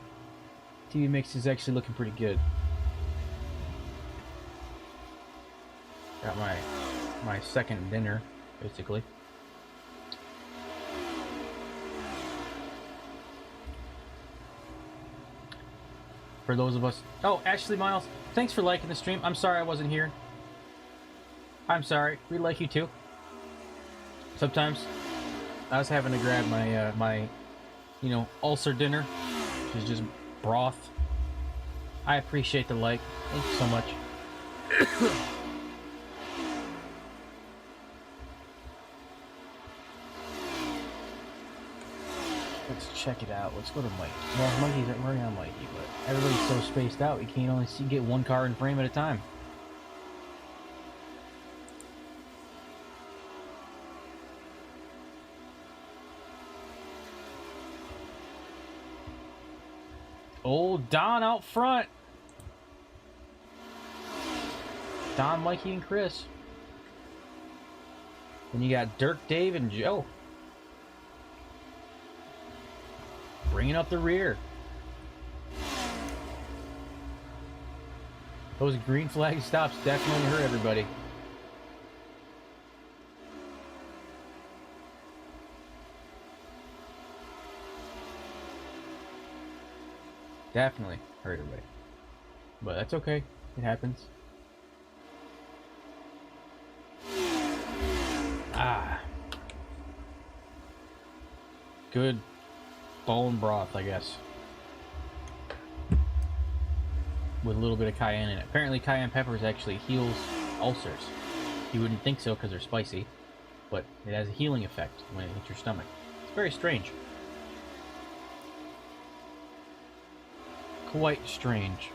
TV mix is actually looking pretty good. Got my second dinner, basically. For those of us... Oh, Ashley Miles, thanks for liking the stream. I'm sorry I wasn't here. I'm sorry. We like you too. Sometimes I was having to grab my ulcer dinner, which is just broth. I appreciate the like. Thank you so much. Let's check it out. Let's go to Mike. Well, Mikey's at working on Mikey, but everybody's so spaced out we can't only get one car in frame at a time. Old Don out front. Don, Mikey, and Chris. Then you got Dirk, Dave, and Joe. Bringing up the rear. Those green flag stops definitely hurt everybody. Definitely hurt everybody. But that's okay. It happens. Ah. Good bone broth, I guess. With a little bit of cayenne in it. Apparently cayenne peppers actually heals ulcers. You wouldn't think so because they're spicy, but it has a healing effect when it hits your stomach. It's very strange. Quite strange.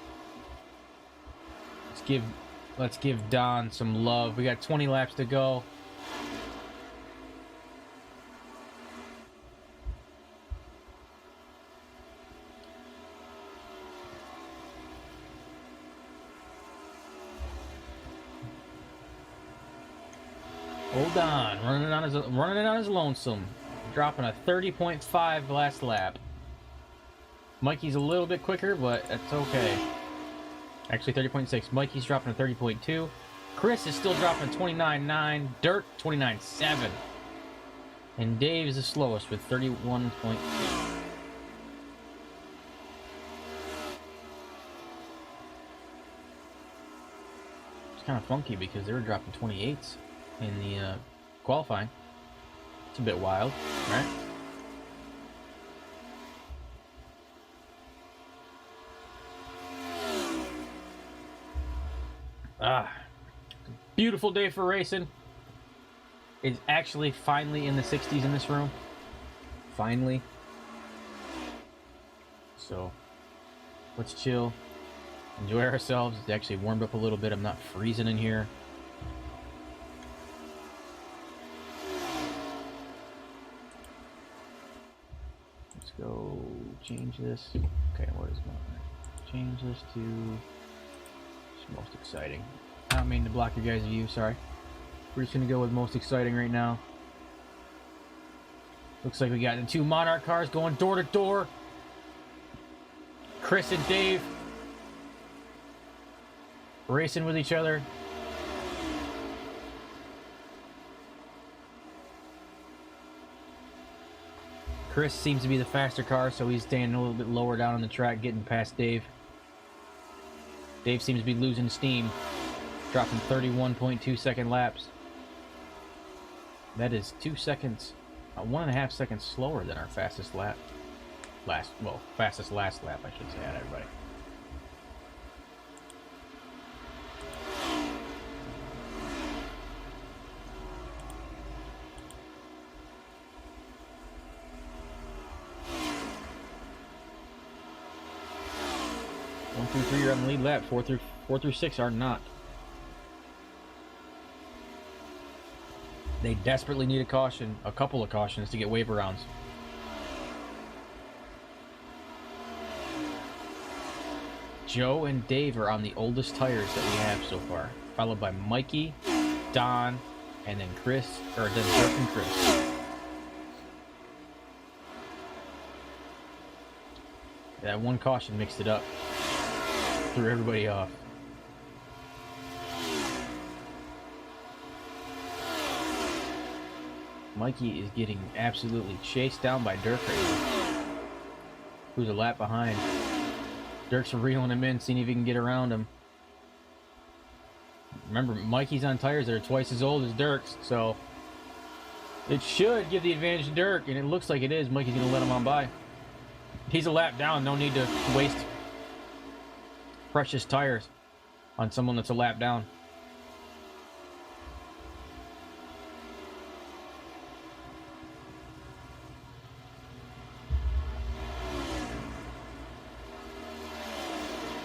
Let's give Don some love. We got 20 laps to go. Old Don running it on his lonesome, dropping a 30.5 last lap. Mikey's a little bit quicker, but that's okay. Actually, 30.6. Mikey's dropping a 30.2. Chris is still dropping a 29.9. Dirk, 29.7. And Dave is the slowest with 31.2. It's kind of funky because they were dropping 28s in the qualifying. It's a bit wild, right? Beautiful day for racing. It's actually finally in the 60s in this room. Finally. So, let's chill. Enjoy ourselves. It's actually warmed up a little bit. I'm not freezing in here. Let's go change this. Okay, what is going on? Change this to most exciting. I don't mean to block your guys' view, sorry. We're just gonna go with most exciting right now. Looks like we got the two Monarch cars going door to door. Chris and Dave racing with each other. Chris seems to be the faster car, so he's staying a little bit lower down on the track, getting past Dave. Dave seems to be losing steam, dropping 31.2 second laps. That is 2 seconds, 1.5 seconds slower than our fastest lap. Fastest last lap, I should say, at everybody. One through 3 are on the lead lap. 4 through 6 are not. They desperately need a couple of cautions to get waiver rounds. Joe and Dave are on the oldest tires that we have so far, followed by Mikey, Don, and then Dirk and Chris. That one caution mixed it up, threw everybody off. Mikey is getting absolutely chased down by Dirk right now, who's a lap behind. Dirk's reeling him in, seeing if he can get around him. Remember, Mikey's on tires that are twice as old as Dirk's, so it should give the advantage to Dirk, and it looks like it is. Mikey's going to let him on by. He's a lap down. No need to waste precious tires on someone that's a lap down.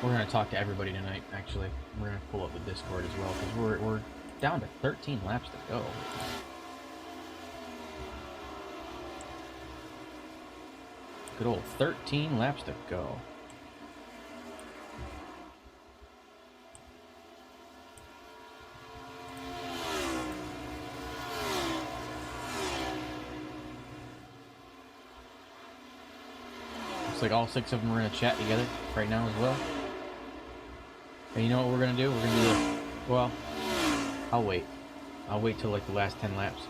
We're going to talk to everybody tonight, actually. We're going to pull up the Discord as well, because we're down to 13 laps to go. Good old 13 laps to go. Looks like all 6 of them are in a chat together right now as well. And you know what we're gonna do? We're gonna do well, I'll wait. I'll wait till like the last 10 laps.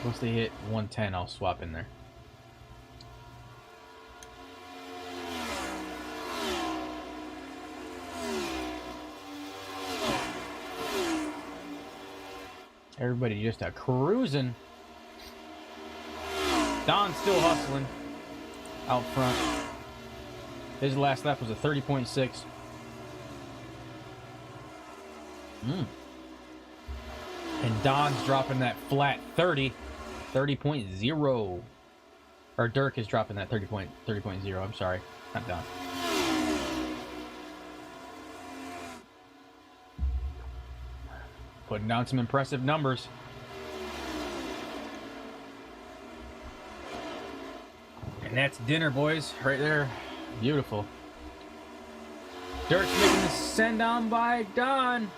Once they hit 110, I'll swap in there. Everybody just cruising. Don's still hustling out front. His last lap was a 30.6. And Don's dropping that flat 30.0. Or Dirk is dropping that 30.0. I'm sorry, not Don. Putting down some impressive numbers. And that's dinner, boys, right there. Beautiful. Dirk's making the send on by Don.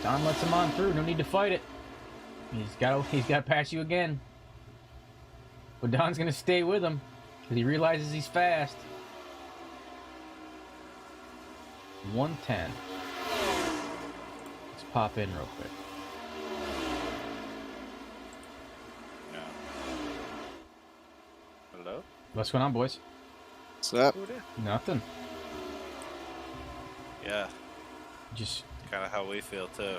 Don lets him on through. No need to fight it. He's got to pass you again. But Don's gonna stay with him because he realizes he's fast. 110. Let's pop in real quick. Hello? What's going on, boys? What's up? Nothing. Yeah. Just Kind of how we feel too.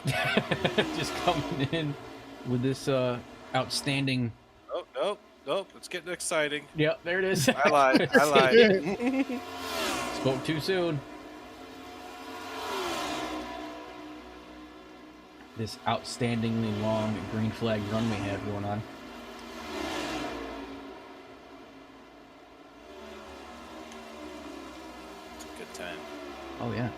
just coming in with this outstanding. Oh, nope. It's getting exciting. Yep, there it is. I lied. Spoke too soon. This outstandingly long green flag run we have going on. It's a good time. Oh yeah.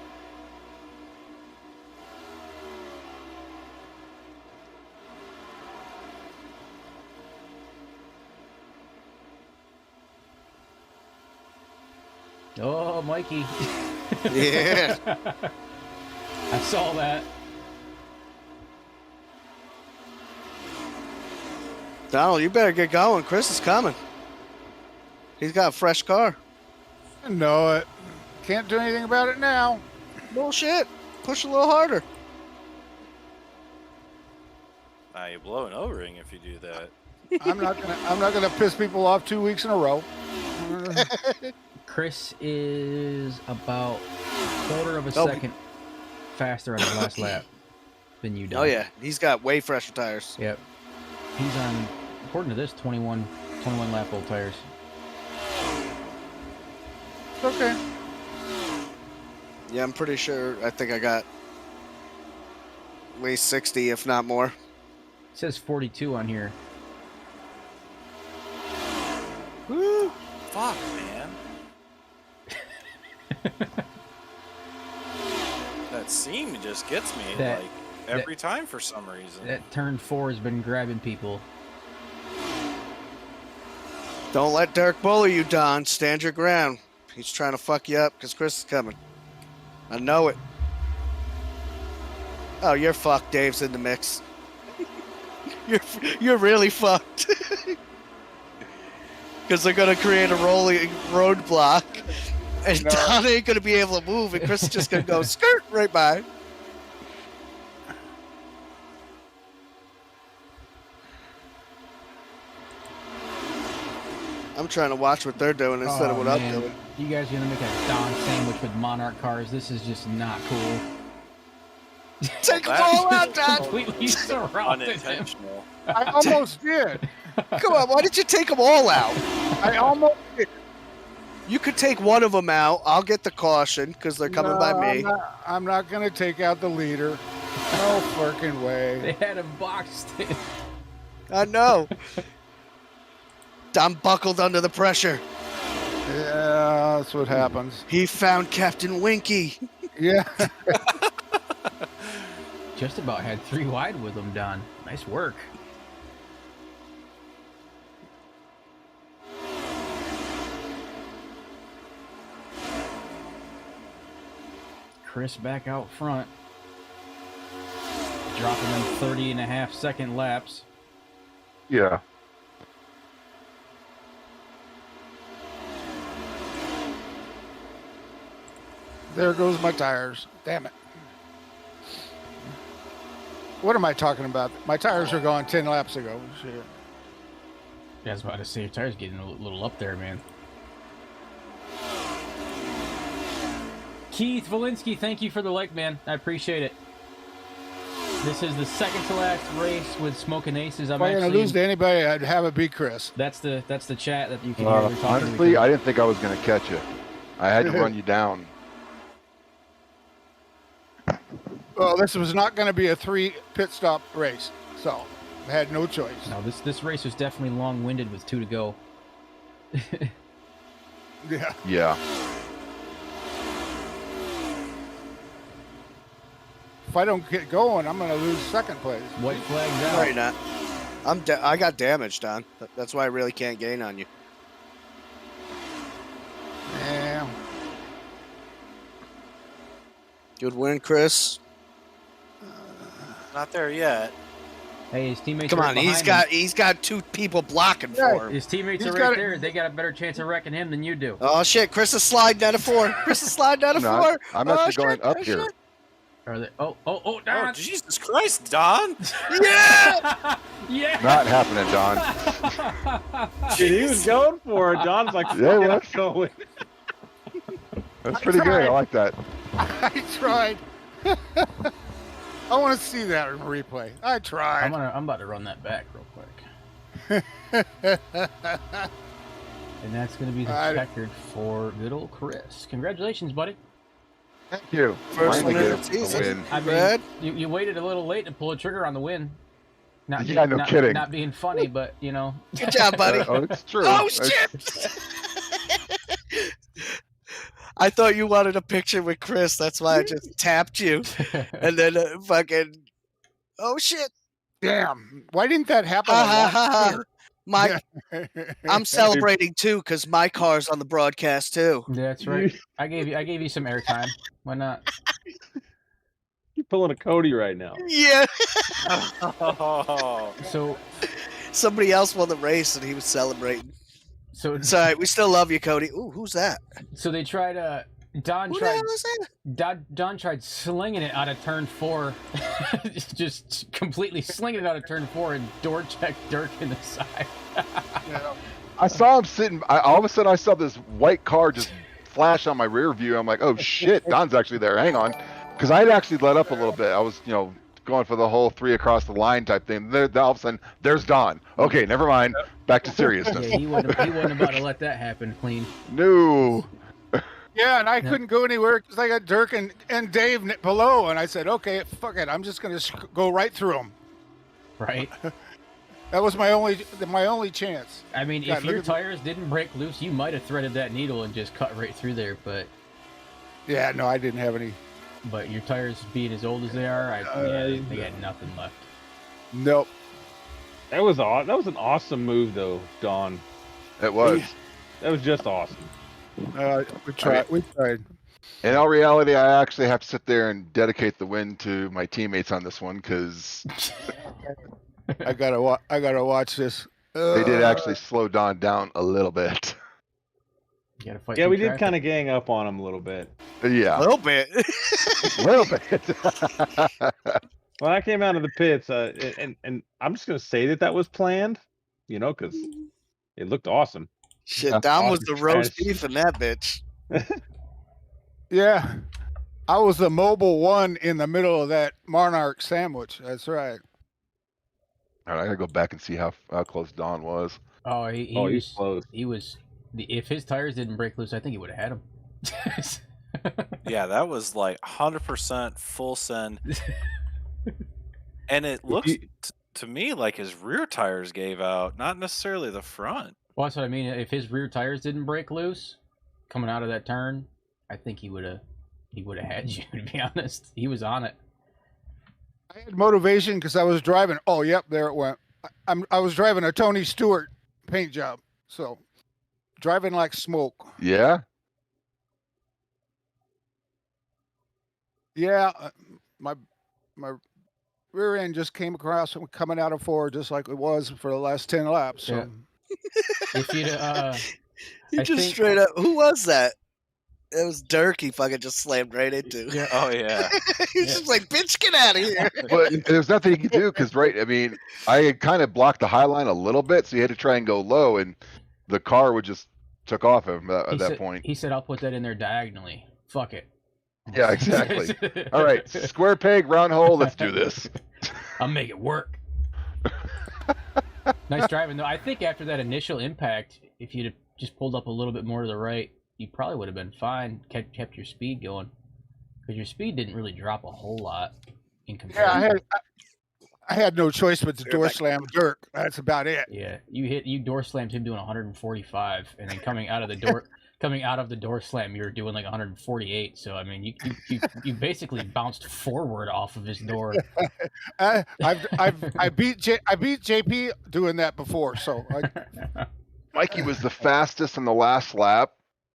Oh, Mikey. Yeah. I saw that. Donald, you better get going. Chris is coming. He's got a fresh car. I know it. Can't do anything about it now. Bullshit. Push a little harder. You're blowing O-ring if you do that. I'm not gonna piss people off 2 weeks in a row. Chris is about a quarter of a Oh. second faster on his last lap than you, Don. Oh yeah, he's got way fresher tires. Yep. He's on, according to this, 21 lap old tires. It's okay. Yeah, I'm pretty sure. I think I got at least 60, if not more. It says 42 on here. Woo! Fuck, man. That seam just gets me That- like every time for some reason. That turn 4 has been grabbing people. Don't let Dirk bully you, Don. Stand your ground. He's trying to fuck you up because Chris is coming. I know it. Oh, you're fucked. Dave's in the mix. You're really fucked. Because they're gonna create a rolling roadblock, and No. Don ain't gonna be able to move, and Chris is just gonna go skirt right by. I'm trying to watch what they're doing instead of what I'm man. doing. You guys are gonna make a Don sandwich with Monarch cars. This is just not cool. Take them That's all out, Don. Completely surrounded him. Unintentional. I almost did. Come on, why did you take them all out? I almost did. You could take one of them out. I'll get the caution because they're coming by me. I'm not going to take out the leader. No fucking way. They had him boxed in. I know. Don buckled under the pressure. Yeah, that's what happens. He found Captain Winky. Yeah. Just about had 3 wide with him, Don. Nice work. Chris back out front. Dropping them 30.5-second laps. Yeah. There goes my tires. Damn it. What am I talking about? My tires are gone 10 laps ago. Shit. Yeah, I was about to say, your tires getting a little up there, man. Keith Valinsky, thank you for the like, man. I appreciate it. This is the second to last race with Smokin Aces. If I'm going to lose to anybody, I'd have it be Chris. That's the chat that you can hear. We're talking to Honestly, each I other. didn't think I was going to catch it. I had to run you down. Well, this was not going to be a 3 pit stop race, so I had no choice. No, this race was definitely long-winded with 2 to go. Yeah. Yeah. If I don't get going, I'm going to lose second place. White flags out. No, you're not. I got damaged, Don. That's why I really can't gain on you. Yeah. Good win, Chris. Not there yet. Hey, his teammates Come are on, right behind him. he's got 2 people blocking Yeah. for him. His teammates He's are got right it. there. They got a better chance of wrecking him than you do. Oh shit, Chris is sliding down a 4. Chris is sliding down a No, 4. I'm Oh, actually shit, going up oh, here. shit. Are they? Oh, Oh, Don! Jesus Christ, Don! Yeah! Yeah! Not happening, Don. Dude, he was going for it. Don's like, fuck Yeah, it, well. I'm going. That's pretty good. I like that. I tried. I want to see that in replay. I tried. I'm about to run that back real quick. And that's going to be the I- checkered for good old Chris. Congratulations, buddy. Thank you. First Finally win get of the season. a win. I mean, Brad? you waited a little late to pull a trigger on the win. Not Yeah, no not, kidding. Not being funny, but you know. Good job, buddy. Oh, it's true. Oh It's- shit! I thought you wanted a picture with Chris. That's why I just tapped you, and then fucking. Oh shit! Damn. Why didn't that happen? Ha a ha lot ha! sooner? My, I'm celebrating too because my car's on the broadcast too. That's right. I gave you some airtime. Why not? You're pulling a Cody right now. Yeah. Oh, So Somebody else won the race and he was celebrating. so It's all right. We still love you, Cody. Ooh, who's that? so they tried Don Who the tried hell is that? Don tried slinging it out of turn 4, just completely slinging it out of turn 4 and door checked Dirk in the side. Yeah. I saw him sitting. All of a sudden, I saw this white car just flash on my rear view. I'm like, oh shit, Don's actually there. Hang on, because I had actually let up a little bit. I was, going for the whole 3 across the line type thing. There, all of a sudden, there's Don. Okay, never mind. Back to Yeah, seriousness. he wasn't about to let that happen clean. No. Yeah, and I couldn't go anywhere because I got Dirk and Dave below, and I said, okay, fuck it, I'm just gonna go right through them. Right. That was my only chance. I mean, God, if your look at the- tires didn't break loose, you might have threaded that needle and just cut right through there. But Yeah, no, I didn't have any. your tires being as old as they are, they got nothing left. Nope. That was an awesome move, though, Don. It was. That was just awesome. We tried. We tried. In all reality, I actually have to sit there and dedicate the win to my teammates on this one because I gotta watch this. they did actually slow Don down a little bit. You gotta fight. Yeah, through we did traffic. kind of gang up on him a little bit. Yeah, A little bit. a little bit. When I came out of the pits, and I'm just gonna say that was planned, because it looked awesome. Shit, Yeah. Dom was the roast Trash. beef in that bitch. Yeah, I was the mobile one in the middle of that Monarch sandwich. That's right. All right, I gotta go back and see how close Don was. Oh, he Oh, was he's close. He was. If his tires didn't break loose, I think he would have had him. Yeah, that was like 100% full send. And it looks to me like his rear tires gave out, not necessarily the front. Well, that's what I mean. If his rear tires didn't break loose coming out of that turn, I think he would have had you. To be honest, he was on it. I had motivation because I was driving. Oh, yep, there it went. I was driving a Tony Stewart paint job, so driving like smoke. Yeah, Yeah, my rear end just came across coming out of 4 just like it was for the last 10 laps. So. Yeah. If you'd He I just think- straight up. Who was that? It was Dirk. He fucking just slammed right into. Yeah. Oh yeah. He's just like, bitch, get out of here. but there's nothing you can do because, right? I mean, I had kind of blocked the high line a little bit, so you had to try and go low, and the car would just took off at that point. He said, "I'll put that in there diagonally. Fuck it." Yeah, exactly. All right, square peg, round hole. Let's do this. I'll make it work. Nice driving, though. I think after that initial impact, if you'd have just pulled up a little bit more to the right, you probably would have been fine. Kept your speed going, because your speed didn't really drop a whole lot in comparison. Yeah, I had no choice but to door slam Dirk. That's about it. Yeah, you door slammed him doing 145, and then coming out of the door slam, you were doing like 148. So I mean, you basically bounced forward off of his door. I beat JP doing that before. So Mikey was the fastest in the last lap,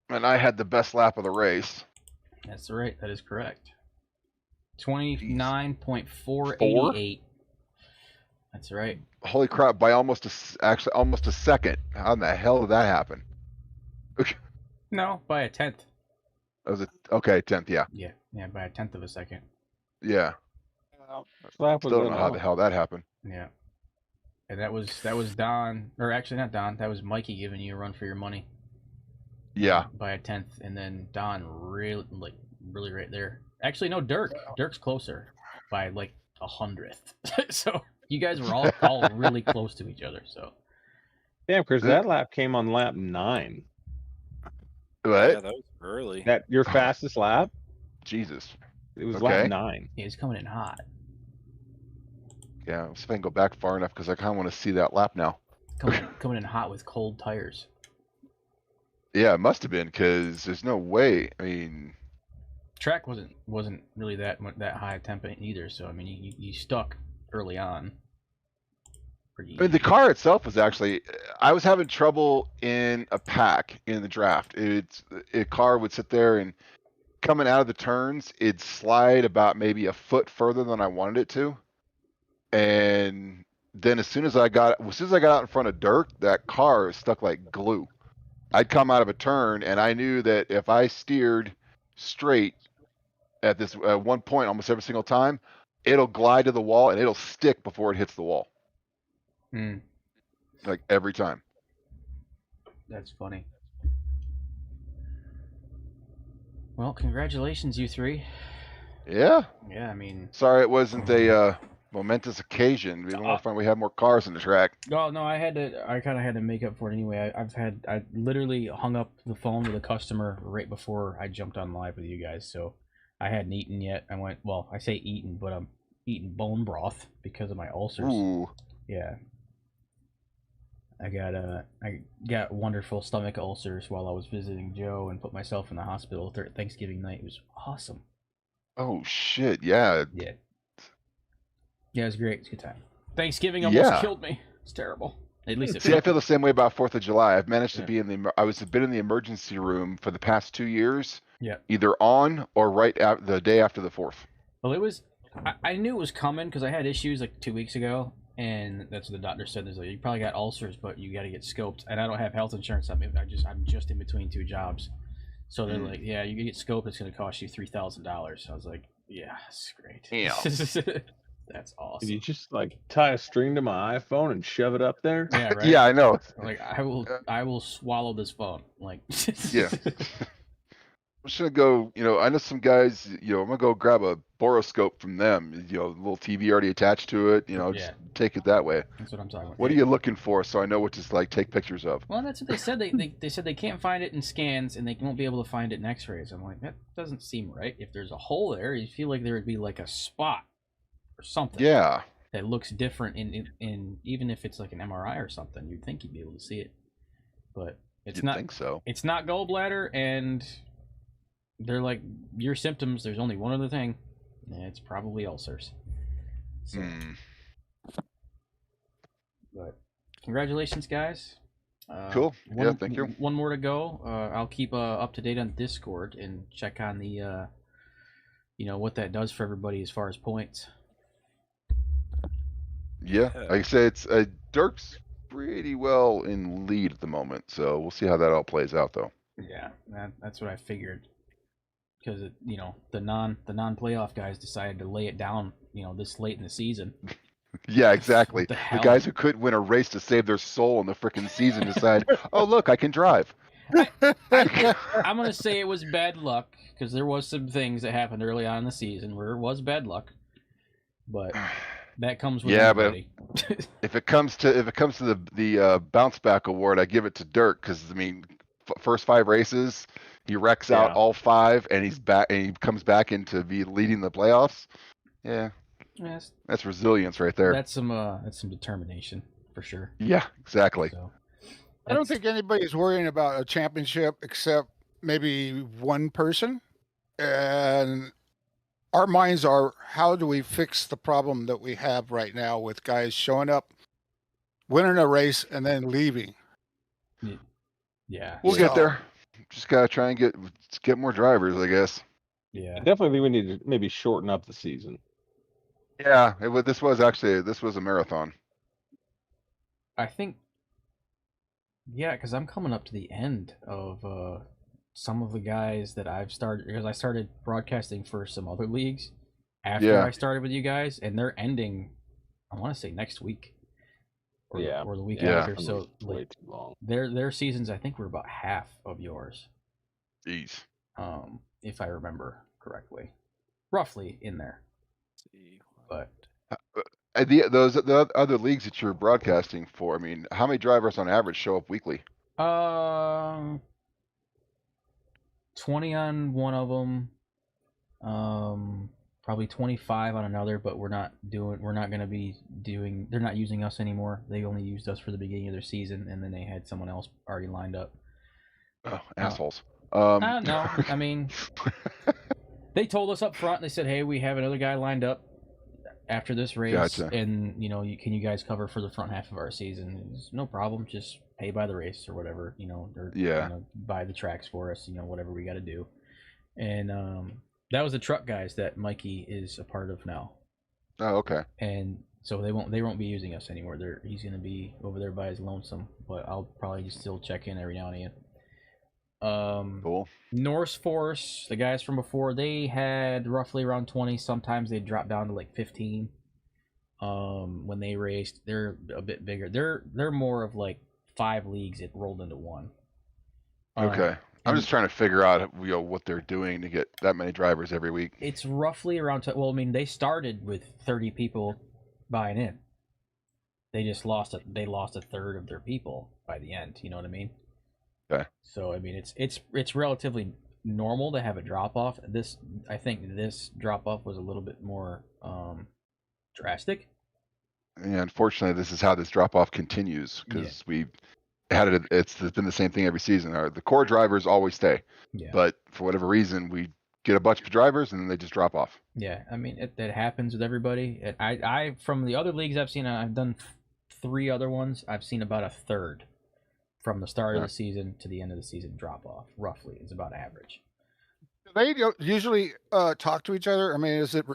and I had the best lap of the race. That's right. That is correct. 29.488. That's right. Holy crap! By almost a second. How in the hell did that happen? No, by a tenth. That was okay, 10th. Yeah, Yeah, by a tenth of a second. yeah. Slap was Still don't in know how the off. hell that happened. Yeah, and that was Don, or actually not Don. That was Mikey giving you a run for your money. Yeah, By a tenth, and then Don really right there. Actually, no, Dirk. Dirk's closer by like 100th. So you guys were all really close to each other. So Damn, Chris, that lap came on lap 9. what? Yeah, that was early. That your fastest lap? Jesus. It was Okay. lap 9. yeah, he's coming in hot. Yeah, let's see if I can go back far enough because I kind of want to see that lap now. Coming in hot with cold tires. Yeah, it must have been because there's no way. I mean, Track wasn't really that high temp either. So I mean, you stuck early on. Pretty the car itself was actually. I was having trouble in a pack in the draft. A car would sit there and coming out of the turns, it'd slide about maybe a foot further than I wanted it to, and then as soon as I got out in front of Dirk, that car was stuck like glue. I'd come out of a turn, and I knew that if I steered straight at this one point almost every single time, it'll glide to the wall and it'll stick before it hits the wall. Hmm. Like every time. That's funny. Well, congratulations, you three. Yeah. Yeah, I mean, Sorry it wasn't a momentous occasion. It'd be more fun. We had more cars in the track. oh no, I kind of had to make up for it anyway. I literally hung up the phone with a customer right before I jumped on live with you guys, so I hadn't eaten yet. I went, well, I say eaten, but I'm eating bone broth because of my ulcers. Ooh. Yeah. I got wonderful stomach ulcers while I was visiting Joe and put myself in the hospital Thanksgiving night. It was awesome. Oh shit! Yeah. Yeah. Yeah, it was great. It was a good time. Thanksgiving almost killed me. It's terrible. At least it See, I felt. feel the same way about 4th of July. I've managed to be in the. I was been in the emergency room for the past 2 years. Yeah. Either on or right after the day after the 4th. Well, it was. I knew it was coming because I had issues like 2 weeks ago, and that's what the doctor said. There's like, you probably got ulcers, but you got to get scoped. And I don't have health insurance. I'm just in between 2 jobs, so they're like, yeah, you can get scoped. It's going to cost you $3,000. I was like, yeah, that's great. Yeah. That's awesome. Can you just like tie a string to my iPhone and shove it up there? Yeah, right. Yeah, I know. Like I will swallow this phone. Like Yeah. I'm just gonna go. I know some guys. I'm gonna go grab a boroscope from them. A little TV already attached to it. Just take it that way. That's what I'm talking about. What are you looking for? So I know what to take pictures of. Well, that's what they said. They said they can't find it in scans and they won't be able to find it in X-rays. I'm like, that doesn't seem right. If there's a hole there, you feel like there would be like a spot or something. Yeah. That looks different in even if it's like an MRI or something, you'd think you'd be able to see it, but it's not. Think so. It's not gallbladder, and they're like, your symptoms. There's only one other thing, and it's probably ulcers. So, but congratulations, guys. Cool. Yeah, thank you. One more to go. I'll keep up to date on Discord and check on the, what that does for everybody as far as points. Yeah, like I say, it's Dirk's pretty well in lead at the moment, so we'll see how that all plays out, though. Yeah, that's what I figured, because the non-playoff guys decided to lay it down, this late in the season. Yeah, exactly. The The guys who couldn't win a race to save their soul in the freaking season decide, oh look, I can drive. I'm gonna say it was bad luck, because there was some things that happened early on in the season where it was bad luck, but that comes with everybody. But if it comes to the bounce back award, I give it to Dirk, because first 5 races he wrecks out all 5, and he's back, and he comes back into be leading the playoffs. Yeah. Yes. That's resilience right there. That's some determination for sure. Yeah, exactly. So, I don't think anybody's worrying about a championship except maybe one person. And our minds are, how do we fix the problem that we have right now with guys showing up, winning a race, and then leaving? Yeah. We'll get there. Just gotta try and get more drivers, I guess. Yeah. I definitely think we need to maybe shorten up the season. Yeah, this was a marathon. I think, yeah, because I'm coming up to the end of some of the guys that I've started, because I started broadcasting for some other leagues after I started with you guys, and they're ending, I want to say next week, or the week after. So way too long. Their seasons, I think, were about half of yours. Jeez. If I remember correctly, roughly in there. But the other leagues that you're broadcasting for, how many drivers on average show up weekly? 20 on one of them, probably 25 on another, but we're not going to be doing, they're not using us anymore. They only used us for the beginning of their season, and then they had someone else already lined up. Oh, assholes. No, they told us up front, they said, hey, we have another guy lined up after this race. Gotcha. And can you guys cover for the front half of our season? It's no problem, just pay by the race or whatever, or buy the tracks for us, whatever we got to do. And that was the truck guys that Mikey is a part of now. Oh, okay. And so they won't be using us anymore. He's gonna be over there by his lonesome, but I'll probably just still check in every now and again. Cool. Norse Force, the guys from before, they had roughly around 20. Sometimes they drop down to like 15. When they raced, they're a bit bigger. They're more of like 5 leagues that rolled into one. Okay. I'm just trying to figure out what they're doing to get that many drivers every week. It's roughly around. Well, I mean, they started with 30 people buying in. They just lost a third of their people by the end. You know what I mean? Okay. So I mean, it's relatively normal to have a drop off. I think this drop off was a little bit more drastic. Yeah, unfortunately, this is how this drop off continues because we had it. It's been the same thing every season. The core drivers always stay, but for whatever reason, we get a bunch of drivers and then they just drop off. Yeah, I mean it happens with everybody. I from the other leagues I've seen, I've done 3 other ones. I've seen about a third from the start of the season to the end of the season drop off. Roughly, is about average. Do they usually talk to each other? I mean, is it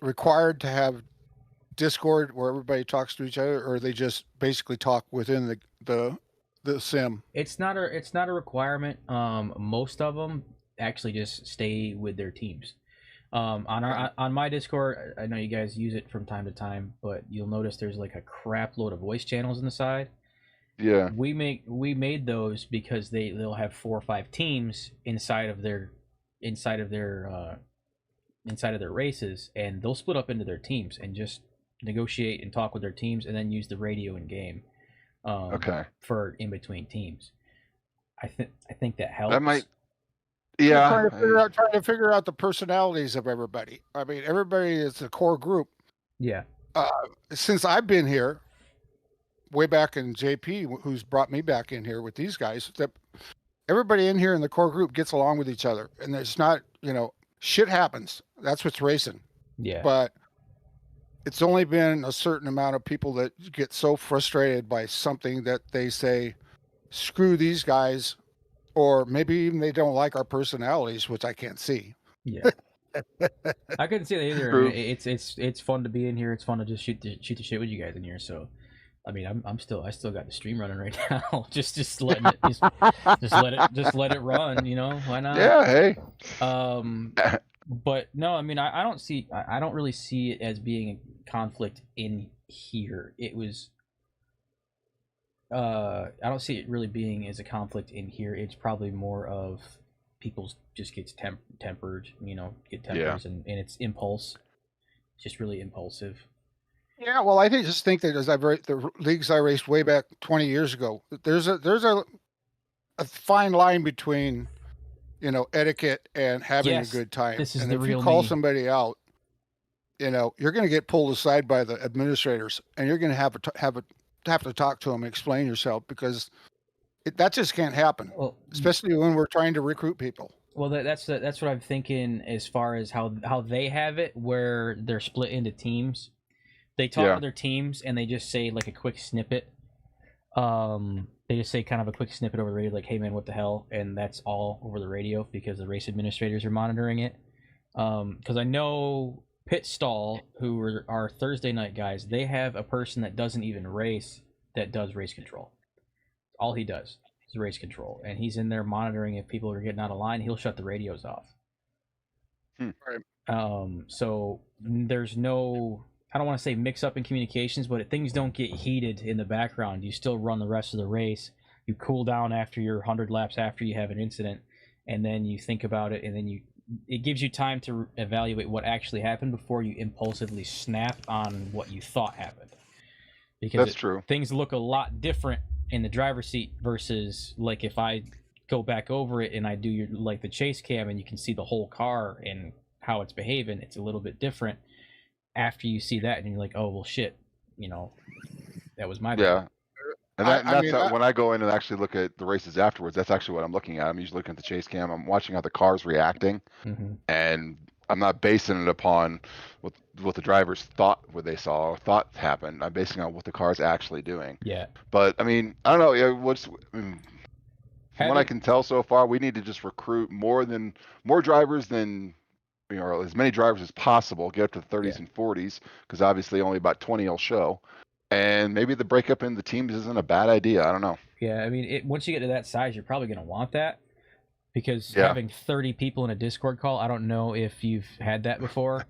required to have Discord where everybody talks to each other, or they just basically talk within the sim? It's not a requirement. Most of them actually just stay with their teams. On my Discord, I know you guys use it from time to time, but you'll notice there's like a crap load of voice channels on the side. Yeah. We made those because they'll have 4 or 5 teams inside of their races, and they'll split up into their teams and just negotiate and talk with their teams, and then use the radio in game. For in between teams. I think that helps. That might. Yeah. Trying to figure out the personalities of everybody. I mean, everybody is a core group. Yeah. Since I've been here, way back in JP, who's brought me back in here with these guys, that everybody in here in the core group gets along with each other, and there's not, shit happens. That's what's racing. Yeah. But it's only been a certain amount of people that get so frustrated by something that they say, screw these guys, or maybe even they don't like our personalities, which I can't see. Yeah. I couldn't see that either. I mean, it's fun to be in here. It's fun to just shoot the shit with you guys in here. So, I mean, I still got the stream running right now. just letting it just let it run. Why not? Yeah. Hey. But no, I mean, I don't really see it as being a conflict in here. It was. I don't see it really being as a conflict in here. It's probably more of people just gets tempered, get tempers, and it's impulse. It's just really impulsive. Yeah, well, I just think that as the leagues I raced way back 20 years ago, there's a fine line between, etiquette and having a good time. This is and the if real you call me. somebody out, you're going to get pulled aside by the administrators, and you're going to have to talk to them and explain yourself, because that just can't happen, especially when we're trying to recruit people. Well, that's what I'm thinking as far as how they have it, where they're split into teams. They talk to their teams and they just say like a quick snippet. They just say kind of a quick snippet over the radio, like, "Hey man, what the hell?" And that's all over the radio because the race administrators are monitoring it. Because I know Pit Stall, who are our Thursday night guys, they have a person that doesn't even race that does race control. All he does is race control, and he's in there monitoring if people are getting out of line. He'll shut the radios off. Right. So there's no, I don't want to say mix up in communications, but things don't get heated in the background. You still run the rest of the race. You cool down after your 100 laps after you have an incident, and then you think about it, and then it gives you time to evaluate what actually happened before you impulsively snap on what you thought happened. Because that's true. Things look a lot different in the driver's seat versus like if I go back over it and I do the chase cam and you can see the whole car and how it's behaving. It's a little bit different after you see that and you're like, oh well, shit, that was my bad. Yeah. And when I go in and actually look at the races afterwards, that's actually what I'm looking at. I'm usually looking at the chase cam. I'm watching how the car's reacting, and I'm not basing it upon what the drivers thought what they saw or thought happened. I'm basing it on what the car's actually doing. Yeah. But I mean, I don't know. From what I can tell so far, we need to just recruit more drivers than or as many drivers as possible. Get up to the 30s and 40s, because obviously only about 20 will show. And maybe the breakup in the teams isn't a bad idea. I don't know. Yeah, I mean, once you get to that size, you're probably going to want that, because having 30 people in a Discord call, I don't know if you've had that before,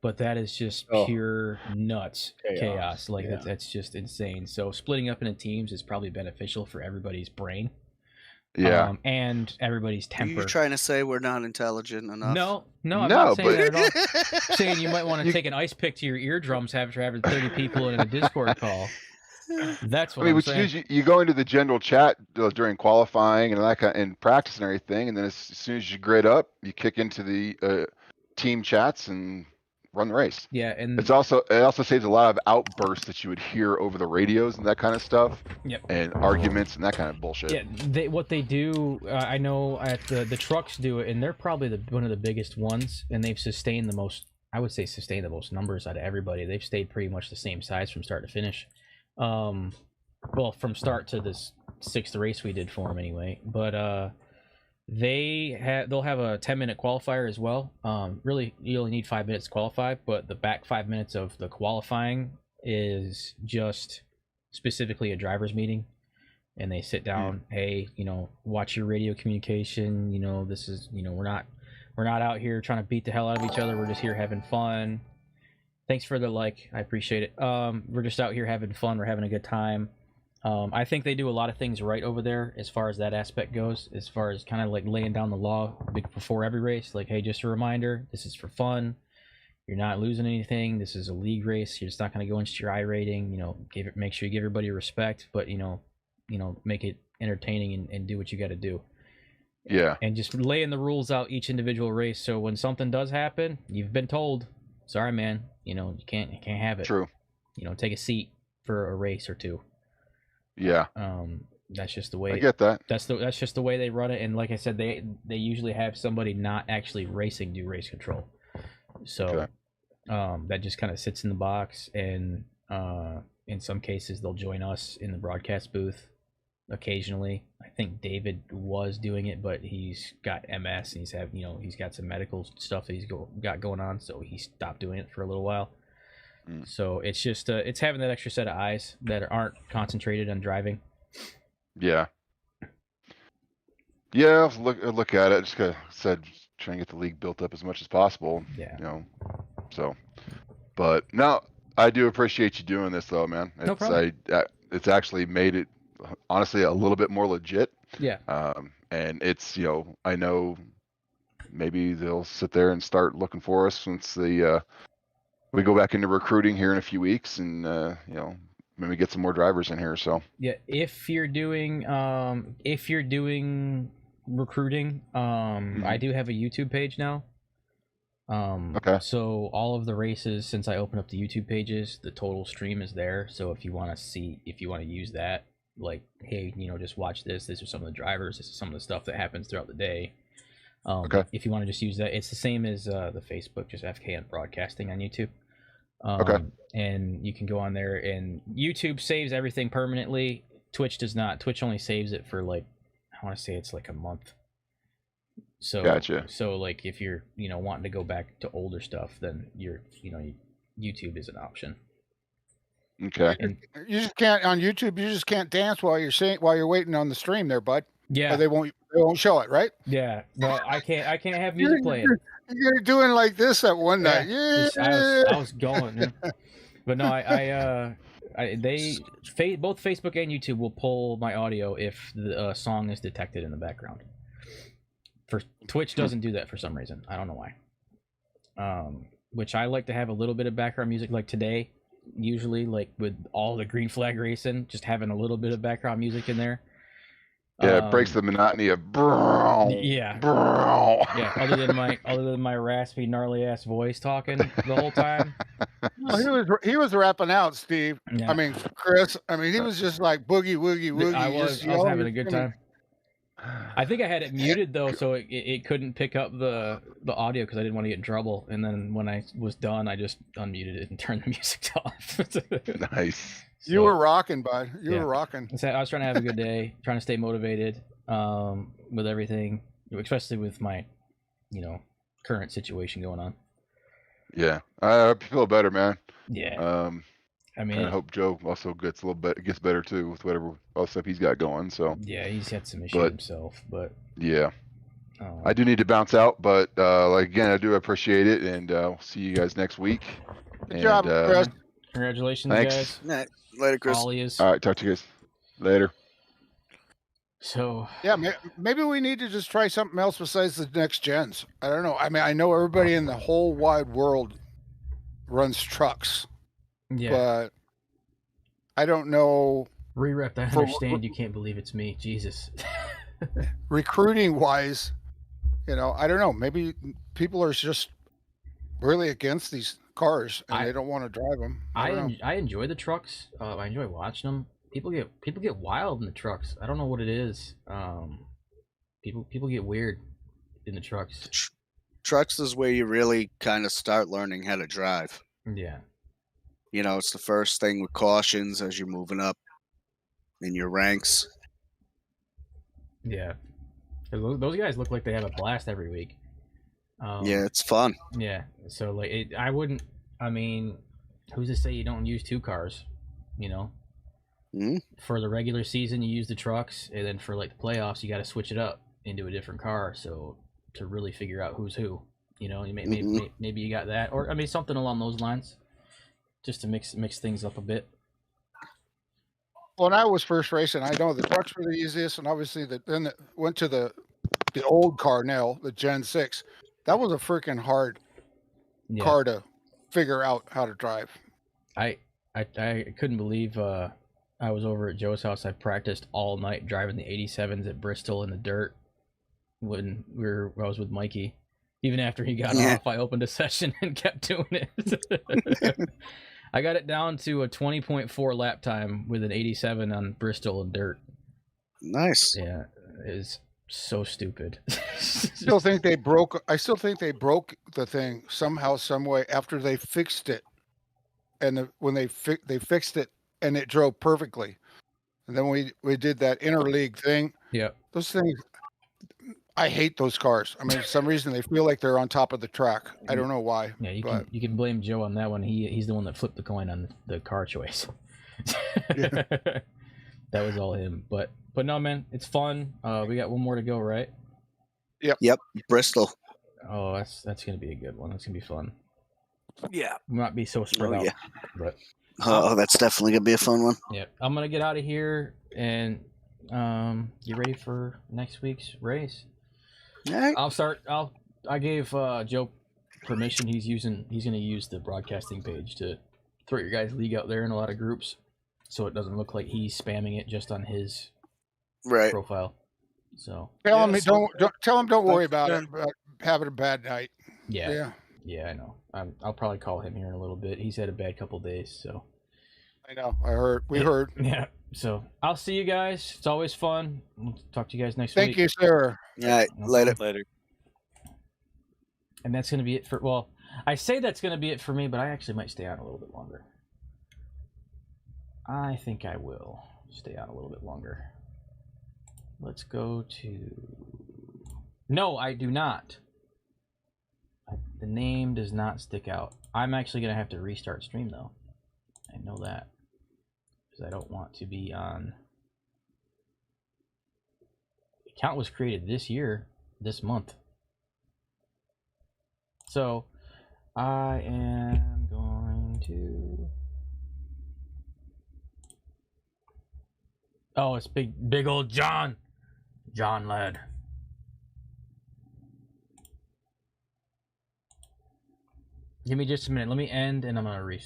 but that is just pure nuts chaos. Like that's just insane. So splitting up into teams is probably beneficial for everybody's brain. Yeah. And everybody's Are you temper. trying to say we're not intelligent enough? No, I'm No, not saying but- that at all. I'm saying you might want to take an ice pick to your eardrums after having 30 people in a Discord call. That's what I mean, I'm what you do saying. is you go into the general chat during qualifying and that kind and practice and everything, and then as soon as you grid up, you kick into the team chats and run the race. Yeah, and It also saves a lot of outbursts that you would hear over the radios and that kind of stuff, yep. and arguments and that kind of bullshit. Yeah, what they do, I know at the trucks do it, and they're probably one of the biggest ones, and they've sustained the most. I would say sustained the most numbers out of everybody. They've stayed pretty much the same size from start to finish. Well, from start to this 6th race we did for them anyway. But they'll have a 10-minute qualifier as well. Really, you only need 5 minutes to qualify, but the back 5 minutes of the qualifying is just specifically a driver's meeting, and they sit down. Hey, watch your radio communication. This is, we're not out here trying to beat the hell out of each other. We're just here having fun. Thanks for the like. I appreciate it. We're just out here having fun. We're having a good time. I think they do a lot of things right over there as far as that aspect goes, as far as kind of like laying down the law before every race. Like, hey, just a reminder, this is for fun. You're not losing anything. This is a league race. You're just not going to go into your I rating. Make sure you give everybody respect, but make it entertaining and do what you got to do. Yeah. And just laying the rules out each individual race. So when something does happen, you've been told, sorry, man, you can't have it. True. Take a seat for a race or two. Yeah. That's just the way. I get that. That's just the way they run it. And like I said, they usually have somebody not actually racing do race control. So that just kind of sits in the box, and in some cases they'll join us in the broadcast booth occasionally. I think David was doing it, but he's got MS and he's got some medical stuff that he's got going on, so he stopped doing it for a little while. So it's just it's having that extra set of eyes that aren't concentrated on driving. Yeah. Yeah, look at it. Just said trying to get the league built up as much as possible. Yeah. So, but no, I do appreciate you doing this though, man. No problem. It's actually made it honestly a little bit more legit. Yeah. And it's I know maybe they'll sit there and start looking for us once we go back into recruiting here in a few weeks, and maybe get some more drivers in here. So yeah, if you're doing recruiting, I do have a YouTube page now. Okay. So all of the races, since I opened up the YouTube pages, the total stream is there. So if you want to use that, like, hey, just watch this. This are some of the drivers. This is some of the stuff that happens throughout the day. Okay. If you want to just use that, it's the same as the Facebook, just FKN Broadcasting on YouTube. Okay. And you can go on there, and YouTube saves everything permanently. Twitch does not. Twitch only saves it for I want to say it's like a month. So Gotcha. So like if you're wanting to go back to older stuff, then YouTube is an option. Okay. And You just can't on YouTube. You just can't dance while you're waiting on the stream there, bud. yeah, Or they won't show it, right? yeah. Well, I can't have music playing. You're doing like this that one night. Yeah. I was going. Yeah. But no, both Facebook and YouTube will pull my audio if the song is detected in the background. For Twitch doesn't do that for some reason. I don't know why. Which I like to have a little bit of background music, like today. Usually, like with all the green flag racing, just having a little bit of background music in there. Yeah, it breaks the monotony of brow. Yeah. Brow. Yeah, other than my raspy, gnarly ass voice talking the whole time. Well, he was rapping out, Steve. Yeah. I mean, Chris. I mean, he was just like boogie woogie woogie. I was having a good time. I think I had it Yeah. muted though, so it couldn't pick up the audio because I didn't want to get in trouble. And then when I was done, I just unmuted it and turned the music off. Nice. You were rocking, bud. You were rocking. I was trying to have a good day, trying to stay motivated with everything, especially with my, current situation going on. Yeah, I feel better, man. Yeah. I mean, and I hope Joe also gets better too with whatever else stuff he's got going. So yeah, he's had some issues himself, but yeah, I do need to bounce out, but again, I do appreciate it, and we'll see you guys next week. Good job, Chris. Congratulations, Thanks. guys. Later, Chris. All he is. All right, talk to you guys later. So Yeah, maybe we need to just try something else besides the next gens. I don't know. I mean, I know everybody in the whole wide world runs trucks, yeah, but I don't know re-rep. I for understand. You can't believe it's me. Jesus. recruiting wise. You know, I don't know. Maybe people are just really against these cars and they don't want to drive them. I don't know. I enjoy the trucks. I enjoy watching them. People get wild in the trucks. I don't know what it is. People get weird in the trucks. Trucks is where you really kind of start learning how to drive. Yeah. You know, it's the first thing with cautions as you're moving up in your ranks. Yeah. 'Cause those guys look like they have a blast every week. Yeah, it's fun. Yeah. So like, I wouldn't. I mean, who's to say you don't use two cars? You know. Mhm. For the regular season, you use the trucks, and then for like the playoffs, you got to switch it up into a different car. So to really figure out who's who, you know, maybe you got that, or I mean something along those lines, just to mix things up a bit. When I was first racing, I know the trucks were the easiest, and obviously then it went to the old car now, the Gen 6. That was a freaking hard car to figure out how to drive. I couldn't believe I was over at Joe's house. I practiced all night driving the 87s at Bristol in the dirt when I was with Mikey. Even after he got off, I opened a session and kept doing it. I got it down to a 20.4 lap time with an 87 on Bristol and dirt. Nice. Yeah, it's so stupid. I still think they broke the thing somehow, some way after they fixed it, and when they fixed it and it drove perfectly, and then we did that interleague thing. Yeah, those things. I hate those cars. I mean, for some reason they feel like they're on top of the track. I don't know why. Yeah, but you can blame Joe on that one. He's the one that flipped the coin on the car choice. That was all him. But no, man, it's fun. We got one more to go, right? Yep. Bristol. Oh, that's gonna be a good one. That's gonna be fun. Yeah. We might be so spread out, yeah. but Oh, that's definitely gonna be a fun one. yeah, I'm gonna get out of here and get ready for next week's race. All right. I'll start. I gave Joe permission. He's gonna use the broadcasting page to throw your guys' league out there in a lot of groups, so it doesn't look like he's spamming it just on his profile. So tell him don't worry about it. About having a bad night. Yeah, I know. I'll probably call him here in a little bit. He's had a bad couple days, so. I know. We heard. Yeah. So I'll see you guys. It's always fun. We'll talk to you guys next week. Thank you, sir. All right. Later. And that's going to be it for. Well, I say that's going to be it for me, but I actually might stay on a little bit longer. I think I will stay on a little bit longer. Let's go to. No, I do not. The name does not stick out. I'm actually going to have to restart stream, though. I know that. Because I don't want to be on. The account was created this month. So I am going to. Oh, it's big old John Ladd. Give me just a minute. Let me end and I'm gonna restart.